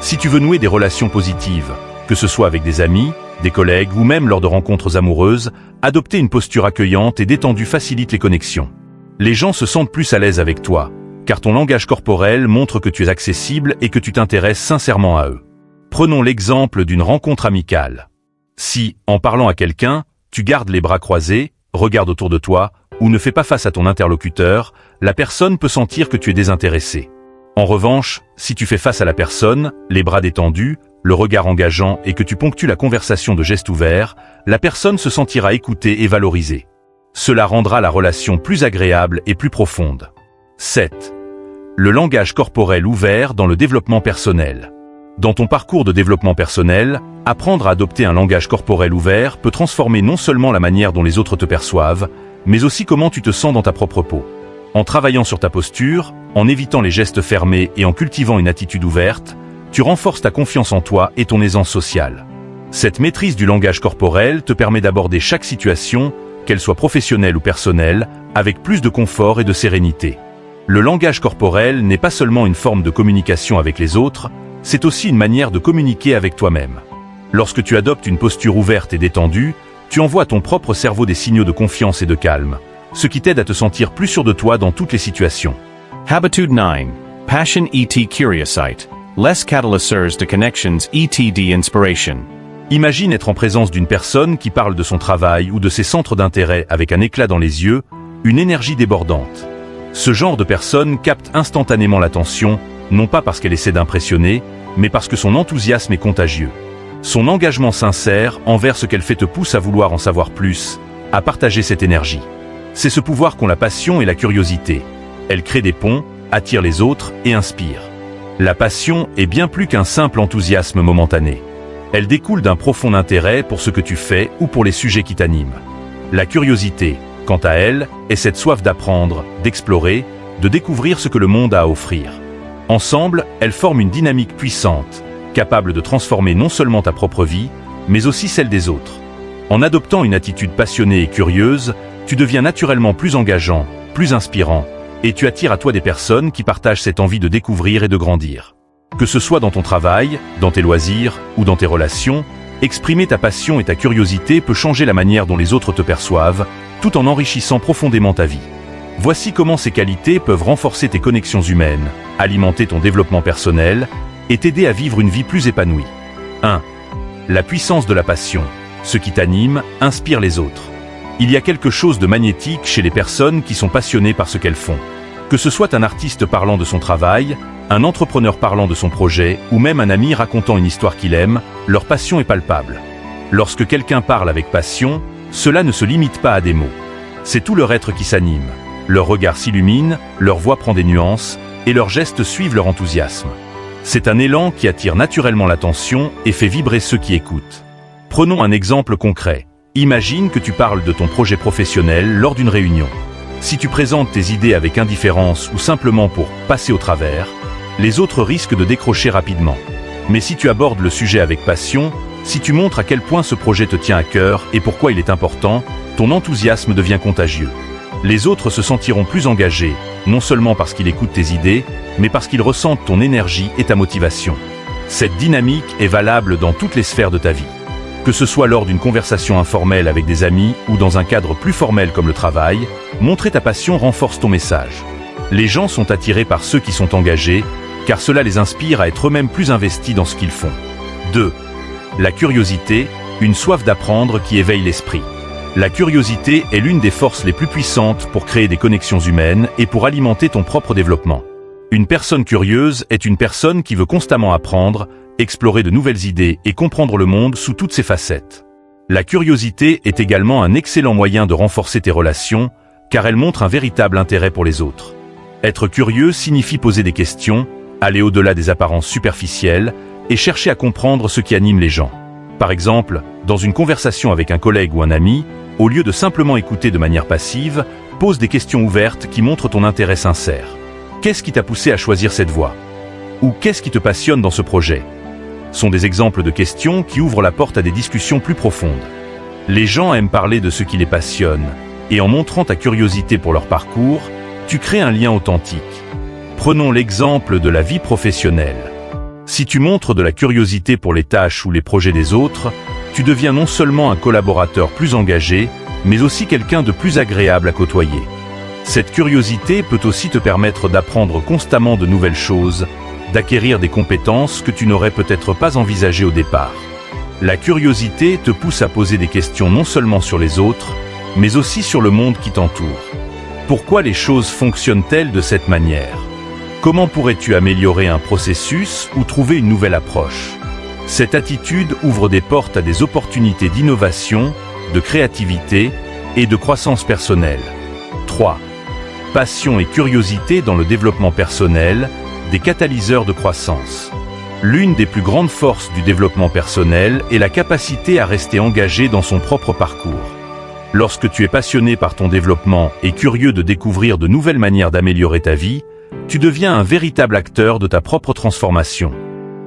Speaker 1: Si tu veux nouer des relations positives, que ce soit avec des amis, des collègues ou même lors de rencontres amoureuses, adopter une posture accueillante et détendue facilite les connexions. Les gens se sentent plus à l'aise avec toi, car ton langage corporel montre que tu es accessible et que tu t'intéresses sincèrement à eux. Prenons l'exemple d'une rencontre amicale. Si, en parlant à quelqu'un, tu gardes les bras croisés, regardes autour de toi, ou ne fais pas face à ton interlocuteur, la personne peut sentir que tu es désintéressé. En revanche, si tu fais face à la personne, les bras détendus, le regard engageant et que tu ponctues la conversation de gestes ouverts, la personne se sentira écoutée et valorisée. Cela rendra la relation plus agréable et plus profonde. 7. Le langage corporel ouvert dans le développement personnel. Dans ton parcours de développement personnel, apprendre à adopter un langage corporel ouvert peut transformer non seulement la manière dont les autres te perçoivent, mais aussi comment tu te sens dans ta propre peau. En travaillant sur ta posture, en évitant les gestes fermés et en cultivant une attitude ouverte, tu renforces ta confiance en toi et ton aisance sociale. Cette maîtrise du langage corporel te permet d'aborder chaque situation, qu'elle soit professionnelle ou personnelle, avec plus de confort et de sérénité. Le langage corporel n'est pas seulement une forme de communication avec les autres, c'est aussi une manière de communiquer avec toi-même. Lorsque tu adoptes une posture ouverte et détendue, tu envoies à ton propre cerveau des signaux de confiance et de calme, ce qui t'aide à te sentir plus sûr de toi dans toutes les situations.
Speaker 2: Habitude 9. Passion et curiosity. Less catalysts de connections et inspiration.
Speaker 1: Imagine être en présence d'une personne qui parle de son travail ou de ses centres d'intérêt avec un éclat dans les yeux, une énergie débordante. Ce genre de personne capte instantanément l'attention, non pas parce qu'elle essaie d'impressionner, mais parce que son enthousiasme est contagieux. Son engagement sincère envers ce qu'elle fait te pousse à vouloir en savoir plus, à partager cette énergie. C'est ce pouvoir qu'ont la passion et la curiosité. Elle crée des ponts, attire les autres et inspire. La passion est bien plus qu'un simple enthousiasme momentané. Elle découle d'un profond intérêt pour ce que tu fais ou pour les sujets qui t'animent. La curiosité, quant à elle, est cette soif d'apprendre, d'explorer, de découvrir ce que le monde a à offrir. Ensemble, elles forment une dynamique puissante, capable de transformer non seulement ta propre vie, mais aussi celle des autres. En adoptant une attitude passionnée et curieuse, tu deviens naturellement plus engageant, plus inspirant, et tu attires à toi des personnes qui partagent cette envie de découvrir et de grandir. Que ce soit dans ton travail, dans tes loisirs ou dans tes relations, exprimer ta passion et ta curiosité peut changer la manière dont les autres te perçoivent, tout en enrichissant profondément ta vie. Voici comment ces qualités peuvent renforcer tes connexions humaines, alimenter ton développement personnel et t'aider à vivre une vie plus épanouie. 1. La puissance de la passion. Ce qui t'anime, inspire les autres. Il y a quelque chose de magnétique chez les personnes qui sont passionnées par ce qu'elles font. Que ce soit un artiste parlant de son travail, un entrepreneur parlant de son projet, ou même un ami racontant une histoire qu'il aime, leur passion est palpable. Lorsque quelqu'un parle avec passion, cela ne se limite pas à des mots. C'est tout leur être qui s'anime. Leur regard s'illumine, leur voix prend des nuances, et leurs gestes suivent leur enthousiasme. C'est un élan qui attire naturellement l'attention et fait vibrer ceux qui écoutent. Prenons un exemple concret. Imagine que tu parles de ton projet professionnel lors d'une réunion. Si tu présentes tes idées avec indifférence ou simplement pour passer au travers, les autres risquent de décrocher rapidement. Mais si tu abordes le sujet avec passion, si tu montres à quel point ce projet te tient à cœur et pourquoi il est important, ton enthousiasme devient contagieux. Les autres se sentiront plus engagés, non seulement parce qu'ils écoutent tes idées, mais parce qu'ils ressentent ton énergie et ta motivation. Cette dynamique est valable dans toutes les sphères de ta vie. Que ce soit lors d'une conversation informelle avec des amis ou dans un cadre plus formel comme le travail, montrer ta passion renforce ton message. Les gens sont attirés par ceux qui sont engagés, car cela les inspire à être eux-mêmes plus investis dans ce qu'ils font. 2. La curiosité, une soif d'apprendre qui éveille l'esprit. La curiosité est l'une des forces les plus puissantes pour créer des connexions humaines et pour alimenter ton propre développement. Une personne curieuse est une personne qui veut constamment apprendre, explorer de nouvelles idées et comprendre le monde sous toutes ses facettes. La curiosité est également un excellent moyen de renforcer tes relations, car elle montre un véritable intérêt pour les autres. Être curieux signifie poser des questions, aller au-delà des apparences superficielles et chercher à comprendre ce qui anime les gens. Par exemple, dans une conversation avec un collègue ou un ami, au lieu de simplement écouter de manière passive, pose des questions ouvertes qui montrent ton intérêt sincère. Qu'est-ce qui t'a poussé à choisir cette voie? Ou qu'est-ce qui te passionne dans ce projet? Sont des exemples de questions qui ouvrent la porte à des discussions plus profondes. Les gens aiment parler de ce qui les passionne, et en montrant ta curiosité pour leur parcours, tu crées un lien authentique. Prenons l'exemple de la vie professionnelle. Si tu montres de la curiosité pour les tâches ou les projets des autres, tu deviens non seulement un collaborateur plus engagé, mais aussi quelqu'un de plus agréable à côtoyer. Cette curiosité peut aussi te permettre d'apprendre constamment de nouvelles choses, d'acquérir des compétences que tu n'aurais peut-être pas envisagées au départ. La curiosité te pousse à poser des questions non seulement sur les autres, mais aussi sur le monde qui t'entoure. Pourquoi les choses fonctionnent-elles de cette manière? Comment pourrais-tu améliorer un processus ou trouver une nouvelle approche? Cette attitude ouvre des portes à des opportunités d'innovation, de créativité et de croissance personnelle. 3. Passion et curiosité dans le développement personnel, des catalyseurs de croissance. L'une des plus grandes forces du développement personnel est la capacité à rester engagé dans son propre parcours. Lorsque tu es passionné par ton développement et curieux de découvrir de nouvelles manières d'améliorer ta vie, tu deviens un véritable acteur de ta propre transformation.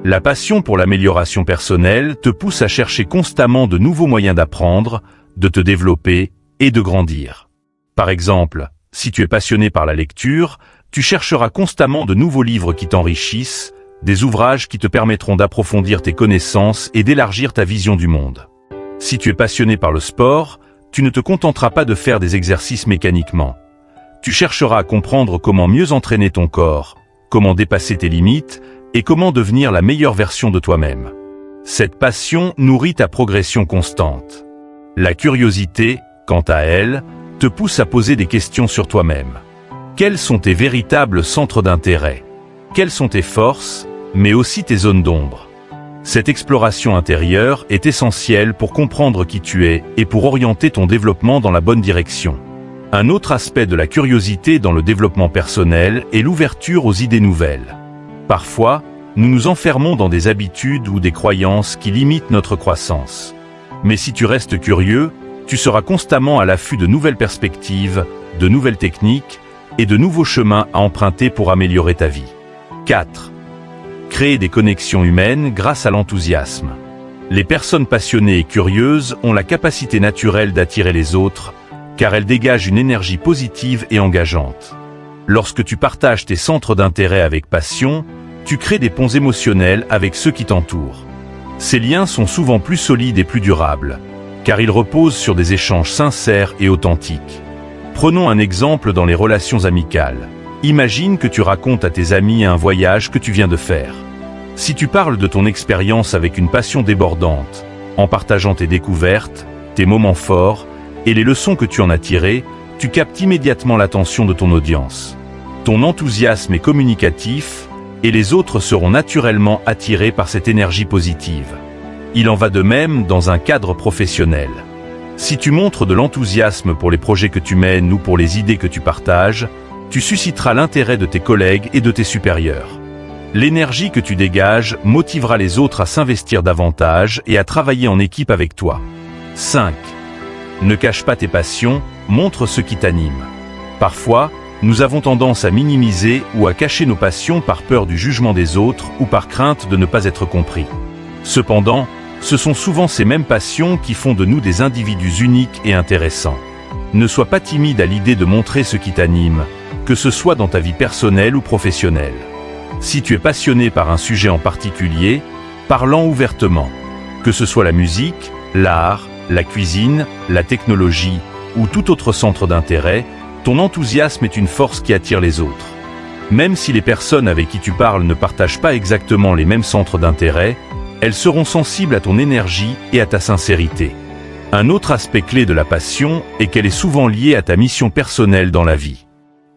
Speaker 1: La passion pour l'amélioration personnelle te pousse à chercher constamment de nouveaux moyens d'apprendre, de te développer et de grandir. Par exemple, si tu es passionné par la lecture, tu chercheras constamment de nouveaux livres qui t'enrichissent, des ouvrages qui te permettront d'approfondir tes connaissances et d'élargir ta vision du monde. Si tu es passionné par le sport, tu ne te contenteras pas de faire des exercices mécaniquement. Tu chercheras à comprendre comment mieux entraîner ton corps, comment dépasser tes limites et comment devenir la meilleure version de toi-même. Cette passion nourrit ta progression constante. La curiosité, quant à elle, te pousse à poser des questions sur toi-même. Quels sont tes véritables centres d'intérêt? Quelles sont tes forces, mais aussi tes zones d'ombre? Cette exploration intérieure est essentielle pour comprendre qui tu es et pour orienter ton développement dans la bonne direction. Un autre aspect de la curiosité dans le développement personnel est l'ouverture aux idées nouvelles. Parfois, nous nous enfermons dans des habitudes ou des croyances qui limitent notre croissance. Mais si tu restes curieux, tu seras constamment à l'affût de nouvelles perspectives, de nouvelles techniques et de nouveaux chemins à emprunter pour améliorer ta vie. 4. Créer des connexions humaines grâce à l'enthousiasme. Les personnes passionnées et curieuses ont la capacité naturelle d'attirer les autres, car elles dégagent une énergie positive et engageante. Lorsque tu partages tes centres d'intérêt avec passion, tu crées des ponts émotionnels avec ceux qui t'entourent. Ces liens sont souvent plus solides et plus durables, car ils reposent sur des échanges sincères et authentiques. Prenons un exemple dans les relations amicales. Imagine que tu racontes à tes amis un voyage que tu viens de faire. Si tu parles de ton expérience avec une passion débordante, en partageant tes découvertes, tes moments forts et les leçons que tu en as tirées, tu captes immédiatement l'attention de ton audience. Ton enthousiasme est communicatif et les autres seront naturellement attirés par cette énergie positive. Il en va de même dans un cadre professionnel. Si tu montres de l'enthousiasme pour les projets que tu mènes ou pour les idées que tu partages, tu susciteras l'intérêt de tes collègues et de tes supérieurs. L'énergie que tu dégages motivera les autres à s'investir davantage et à travailler en équipe avec toi. 5. Ne cache pas tes passions, montre ce qui t'anime. Parfois, nous avons tendance à minimiser ou à cacher nos passions par peur du jugement des autres ou par crainte de ne pas être compris. Cependant, ce sont souvent ces mêmes passions qui font de nous des individus uniques et intéressants. Ne sois pas timide à l'idée de montrer ce qui t'anime, que ce soit dans ta vie personnelle ou professionnelle. Si tu es passionné par un sujet en particulier, parle-en ouvertement. Que ce soit la musique, l'art, la cuisine, la technologie ou tout autre centre d'intérêt, ton enthousiasme est une force qui attire les autres. Même si les personnes avec qui tu parles ne partagent pas exactement les mêmes centres d'intérêt, elles seront sensibles à ton énergie et à ta sincérité. Un autre aspect clé de la passion est qu'elle est souvent liée à ta mission personnelle dans la vie.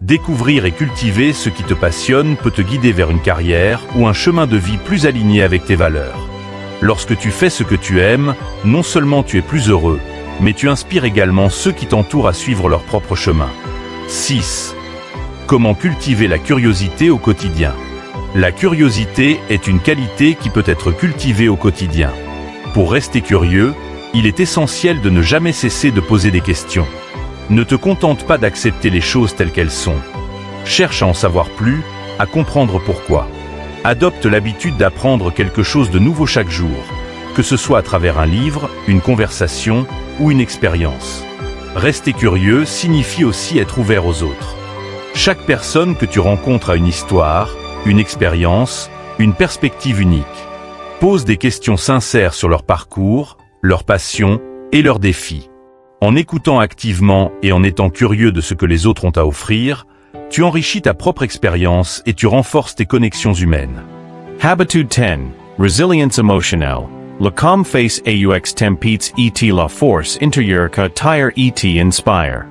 Speaker 1: Découvrir et cultiver ce qui te passionne peut te guider vers une carrière ou un chemin de vie plus aligné avec tes valeurs. Lorsque tu fais ce que tu aimes, non seulement tu es plus heureux, mais tu inspires également ceux qui t'entourent à suivre leur propre chemin. 6. Comment cultiver la curiosité au quotidien? La curiosité est une qualité qui peut être cultivée au quotidien. Pour rester curieux, il est essentiel de ne jamais cesser de poser des questions. Ne te contente pas d'accepter les choses telles qu'elles sont. Cherche à en savoir plus, à comprendre pourquoi. Adopte l'habitude d'apprendre quelque chose de nouveau chaque jour, que ce soit à travers un livre, une conversation ou une expérience. Rester curieux signifie aussi être ouvert aux autres. Chaque personne que tu rencontres a une histoire, une expérience, une perspective unique. Pose des questions sincères sur leur parcours, leurs passions et leurs défis. En écoutant activement et en étant curieux de ce que les autres ont à offrir, tu enrichis ta propre expérience et tu renforces tes connexions humaines.
Speaker 2: Habitude 10. Resilience emotional. Le calm face aux tempests et la force intérieure que tire et inspire.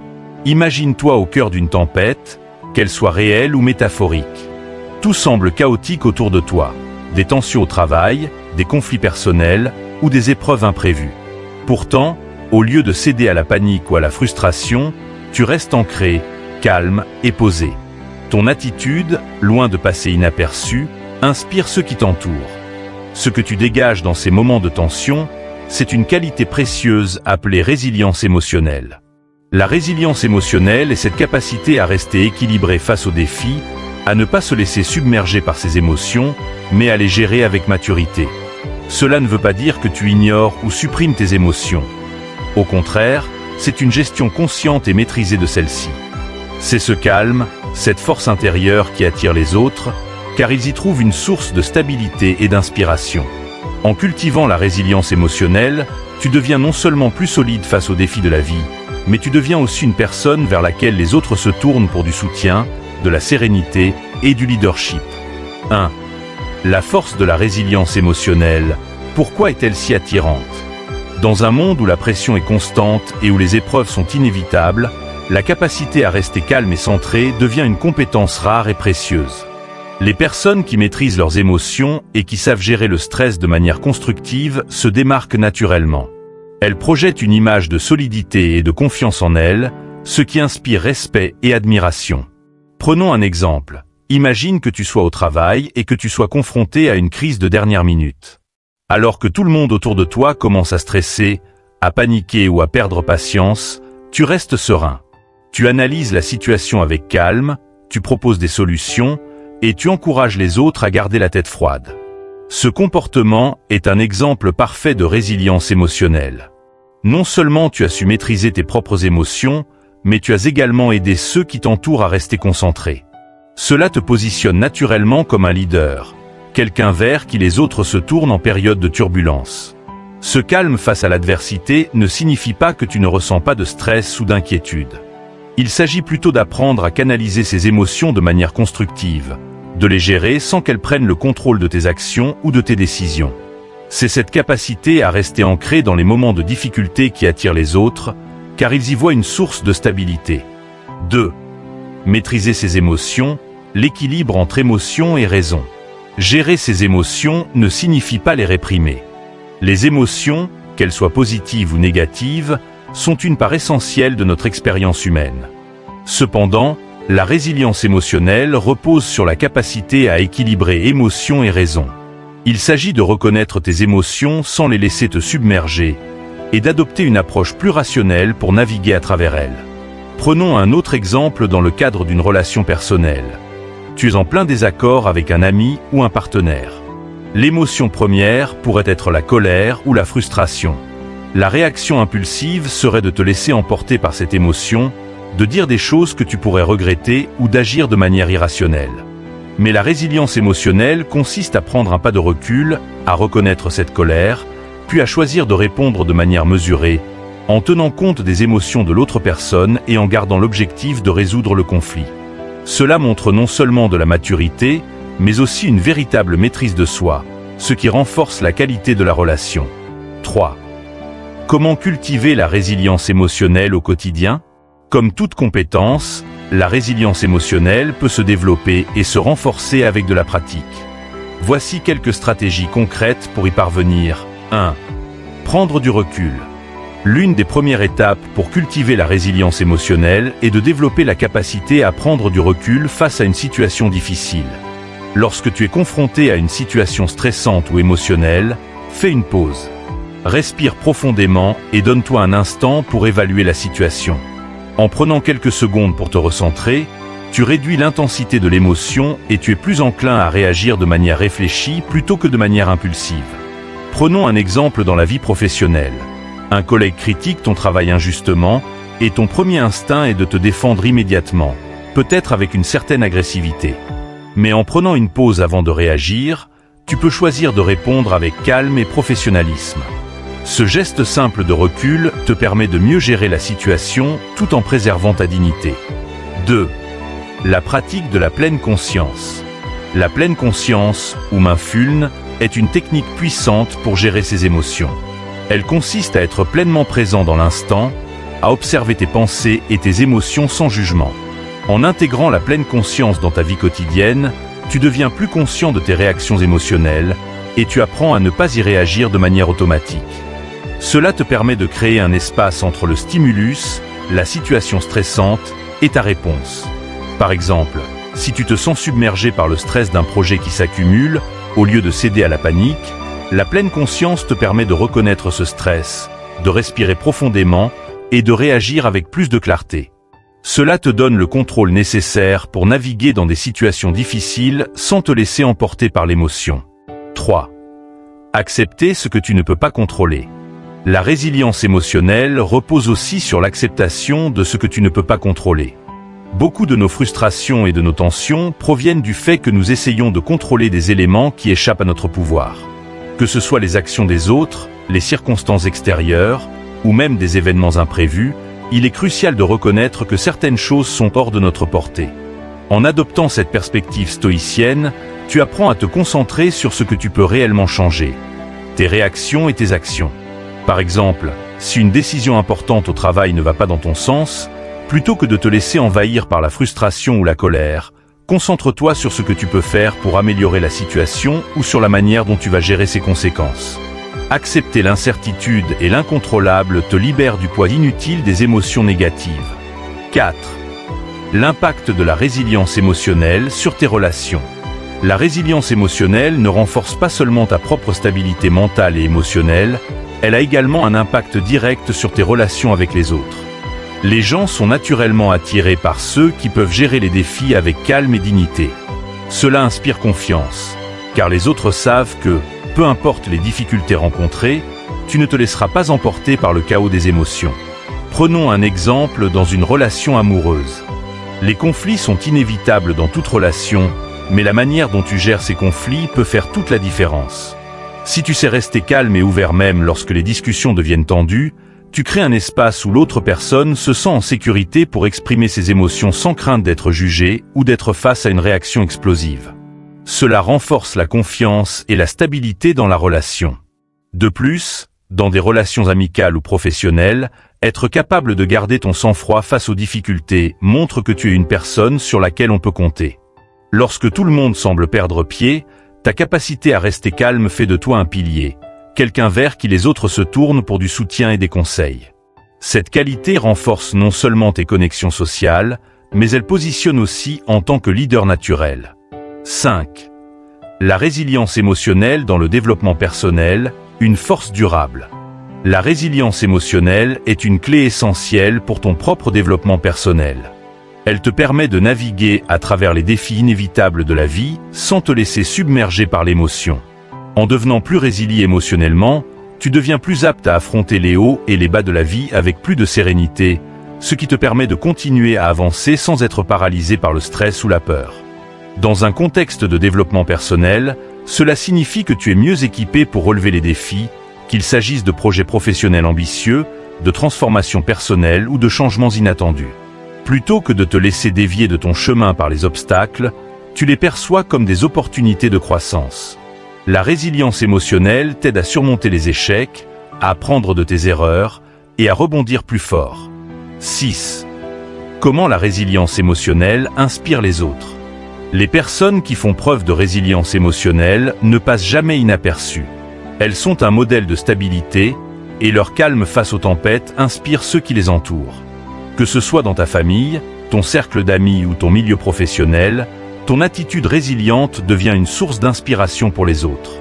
Speaker 1: Imagine-toi au cœur d'une tempête, qu'elle soit réelle ou métaphorique. Tout semble chaotique autour de toi. Des tensions au travail, des conflits personnels ou des épreuves imprévues. Pourtant, au lieu de céder à la panique ou à la frustration, tu restes ancré, calme et posé. Ton attitude, loin de passer inaperçue, inspire ceux qui t'entourent. Ce que tu dégages dans ces moments de tension, c'est une qualité précieuse appelée résilience émotionnelle. La résilience émotionnelle est cette capacité à rester équilibré face aux défis, à ne pas se laisser submerger par ses émotions, mais à les gérer avec maturité. Cela ne veut pas dire que tu ignores ou supprimes tes émotions. Au contraire, c'est une gestion consciente et maîtrisée de celle-ci. C'est ce calme, cette force intérieure qui attire les autres, car ils y trouvent une source de stabilité et d'inspiration. En cultivant la résilience émotionnelle, tu deviens non seulement plus solide face aux défis de la vie, mais tu deviens aussi une personne vers laquelle les autres se tournent pour du soutien, de la sérénité et du leadership. 1. La force de la résilience émotionnelle. Pourquoi est-elle si attirante? Dans un monde où la pression est constante et où les épreuves sont inévitables, la capacité à rester calme et centré devient une compétence rare et précieuse. Les personnes qui maîtrisent leurs émotions et qui savent gérer le stress de manière constructive se démarquent naturellement. Elles projettent une image de solidité et de confiance en elles, ce qui inspire respect et admiration. Prenons un exemple. Imagine que tu sois au travail et que tu sois confronté à une crise de dernière minute. Alors que tout le monde autour de toi commence à stresser, à paniquer ou à perdre patience, tu restes serein. Tu analyses la situation avec calme, tu proposes des solutions et tu encourages les autres à garder la tête froide. Ce comportement est un exemple parfait de résilience émotionnelle. Non seulement tu as su maîtriser tes propres émotions, mais tu as également aidé ceux qui t'entourent à rester concentrés. Cela te positionne naturellement comme un leader, quelqu'un vers qui les autres se tournent en période de turbulence. Ce calme face à l'adversité ne signifie pas que tu ne ressens pas de stress ou d'inquiétude. Il s'agit plutôt d'apprendre à canaliser ces émotions de manière constructive, de les gérer sans qu'elles prennent le contrôle de tes actions ou de tes décisions. C'est cette capacité à rester ancré dans les moments de difficulté qui attire les autres, car ils y voient une source de stabilité. 2. Maîtriser ses émotions, l'équilibre entre émotion et raison. Gérer ses émotions ne signifie pas les réprimer. Les émotions, qu'elles soient positives ou négatives, sont une part essentielle de notre expérience humaine. Cependant, la résilience émotionnelle repose sur la capacité à équilibrer émotion et raison. Il s'agit de reconnaître tes émotions sans les laisser te submerger et d'adopter une approche plus rationnelle pour naviguer à travers elles. Prenons un autre exemple dans le cadre d'une relation personnelle. Tu es en plein désaccord avec un ami ou un partenaire. L'émotion première pourrait être la colère ou la frustration. La réaction impulsive serait de te laisser emporter par cette émotion, de dire des choses que tu pourrais regretter ou d'agir de manière irrationnelle. Mais la résilience émotionnelle consiste à prendre un pas de recul, à reconnaître cette colère, puis à choisir de répondre de manière mesurée, en tenant compte des émotions de l'autre personne et en gardant l'objectif de résoudre le conflit. Cela montre non seulement de la maturité, mais aussi une véritable maîtrise de soi, ce qui renforce la qualité de la relation. 3. Comment cultiver la résilience émotionnelle au quotidien? Comme toute compétence, la résilience émotionnelle peut se développer et se renforcer avec de la pratique. Voici quelques stratégies concrètes pour y parvenir. 1. Prendre du recul. L'une des premières étapes pour cultiver la résilience émotionnelle est de développer la capacité à prendre du recul face à une situation difficile. Lorsque tu es confronté à une situation stressante ou émotionnelle, fais une pause. Respire profondément et donne-toi un instant pour évaluer la situation. En prenant quelques secondes pour te recentrer, tu réduis l'intensité de l'émotion et tu es plus enclin à réagir de manière réfléchie plutôt que de manière impulsive. Prenons un exemple dans la vie professionnelle. Un collègue critique ton travail injustement et ton premier instinct est de te défendre immédiatement, peut-être avec une certaine agressivité. Mais en prenant une pause avant de réagir, tu peux choisir de répondre avec calme et professionnalisme. Ce geste simple de recul te permet de mieux gérer la situation tout en préservant ta dignité. 2. La pratique de la pleine conscience. La pleine conscience, ou mindfulness, est une technique puissante pour gérer ses émotions. Elle consiste à être pleinement présent dans l'instant, à observer tes pensées et tes émotions sans jugement. En intégrant la pleine conscience dans ta vie quotidienne, tu deviens plus conscient de tes réactions émotionnelles et tu apprends à ne pas y réagir de manière automatique. Cela te permet de créer un espace entre le stimulus, la situation stressante et ta réponse. Par exemple, si tu te sens submergé par le stress d'un projet qui s'accumule, au lieu de céder à la panique, la pleine conscience te permet de reconnaître ce stress, de respirer profondément et de réagir avec plus de clarté. Cela te donne le contrôle nécessaire pour naviguer dans des situations difficiles sans te laisser emporter par l'émotion. 3. Accepter ce que tu ne peux pas contrôler. La résilience émotionnelle repose aussi sur l'acceptation de ce que tu ne peux pas contrôler. Beaucoup de nos frustrations et de nos tensions proviennent du fait que nous essayons de contrôler des éléments qui échappent à notre pouvoir. Que ce soit les actions des autres, les circonstances extérieures, ou même des événements imprévus, il est crucial de reconnaître que certaines choses sont hors de notre portée. En adoptant cette perspective stoïcienne, tu apprends à te concentrer sur ce que tu peux réellement changer, tes réactions et tes actions. Par exemple, si une décision importante au travail ne va pas dans ton sens, plutôt que de te laisser envahir par la frustration ou la colère, concentre-toi sur ce que tu peux faire pour améliorer la situation ou sur la manière dont tu vas gérer ses conséquences. Accepter l'incertitude et l'incontrôlable te libère du poids inutile des émotions négatives. 4. L'impact de la résilience émotionnelle sur tes relations. La résilience émotionnelle ne renforce pas seulement ta propre stabilité mentale et émotionnelle, elle a également un impact direct sur tes relations avec les autres. Les gens sont naturellement attirés par ceux qui peuvent gérer les défis avec calme et dignité. Cela inspire confiance, car les autres savent que, peu importe les difficultés rencontrées, tu ne te laisseras pas emporter par le chaos des émotions. Prenons un exemple dans une relation amoureuse. Les conflits sont inévitables dans toute relation, mais la manière dont tu gères ces conflits peut faire toute la différence. Si tu sais rester calme et ouvert même lorsque les discussions deviennent tendues, tu crées un espace où l'autre personne se sent en sécurité pour exprimer ses émotions sans crainte d'être jugée ou d'être face à une réaction explosive. Cela renforce la confiance et la stabilité dans la relation. De plus, dans des relations amicales ou professionnelles, être capable de garder ton sang-froid face aux difficultés montre que tu es une personne sur laquelle on peut compter. Lorsque tout le monde semble perdre pied, ta capacité à rester calme fait de toi un pilier, quelqu'un vers qui les autres se tournent pour du soutien et des conseils. Cette qualité renforce non seulement tes connexions sociales, mais elle positionne aussi en tant que leader naturel. 5. La résilience émotionnelle dans le développement personnel, une force durable. La résilience émotionnelle est une clé essentielle pour ton propre développement personnel. Elle te permet de naviguer à travers les défis inévitables de la vie sans te laisser submerger par l'émotion. En devenant plus résilient émotionnellement, tu deviens plus apte à affronter les hauts et les bas de la vie avec plus de sérénité, ce qui te permet de continuer à avancer sans être paralysé par le stress ou la peur. Dans un contexte de développement personnel, cela signifie que tu es mieux équipé pour relever les défis, qu'il s'agisse de projets professionnels ambitieux, de transformations personnelles ou de changements inattendus. Plutôt que de te laisser dévier de ton chemin par les obstacles, tu les perçois comme des opportunités de croissance. La résilience émotionnelle t'aide à surmonter les échecs, à apprendre de tes erreurs et à rebondir plus fort. 6. Comment la résilience émotionnelle inspire les autres? Les personnes qui font preuve de résilience émotionnelle ne passent jamais inaperçues. Elles sont un modèle de stabilité et leur calme face aux tempêtes inspire ceux qui les entourent. Que ce soit dans ta famille, ton cercle d'amis ou ton milieu professionnel, ton attitude résiliente devient une source d'inspiration pour les autres.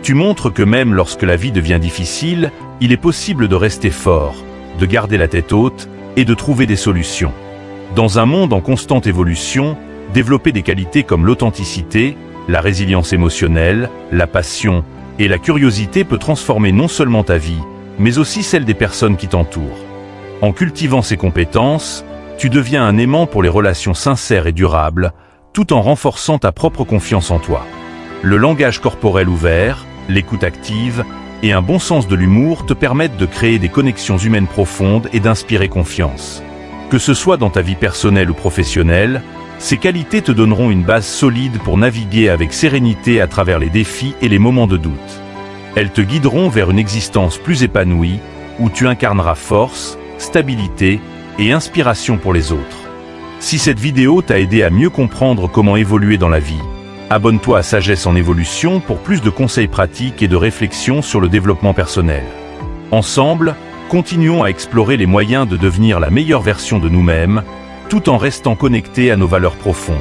Speaker 1: Tu montres que même lorsque la vie devient difficile, il est possible de rester fort, de garder la tête haute et de trouver des solutions. Dans un monde en constante évolution, développer des qualités comme l'authenticité, la résilience émotionnelle, la passion et la curiosité peut transformer non seulement ta vie, mais aussi celle des personnes qui t'entourent. En cultivant ces compétences, tu deviens un aimant pour les relations sincères et durables, tout en renforçant ta propre confiance en toi. Le langage corporel ouvert, l'écoute active et un bon sens de l'humour te permettent de créer des connexions humaines profondes et d'inspirer confiance. Que ce soit dans ta vie personnelle ou professionnelle, ces qualités te donneront une base solide pour naviguer avec sérénité à travers les défis et les moments de doute. Elles te guideront vers une existence plus épanouie, où tu incarneras force, stabilité et inspiration pour les autres. Si cette vidéo t'a aidé à mieux comprendre comment évoluer dans la vie, abonne-toi à Sagesse en Évolution pour plus de conseils pratiques et de réflexions sur le développement personnel. Ensemble, continuons à explorer les moyens de devenir la meilleure version de nous-mêmes, tout en restant connectés à nos valeurs profondes.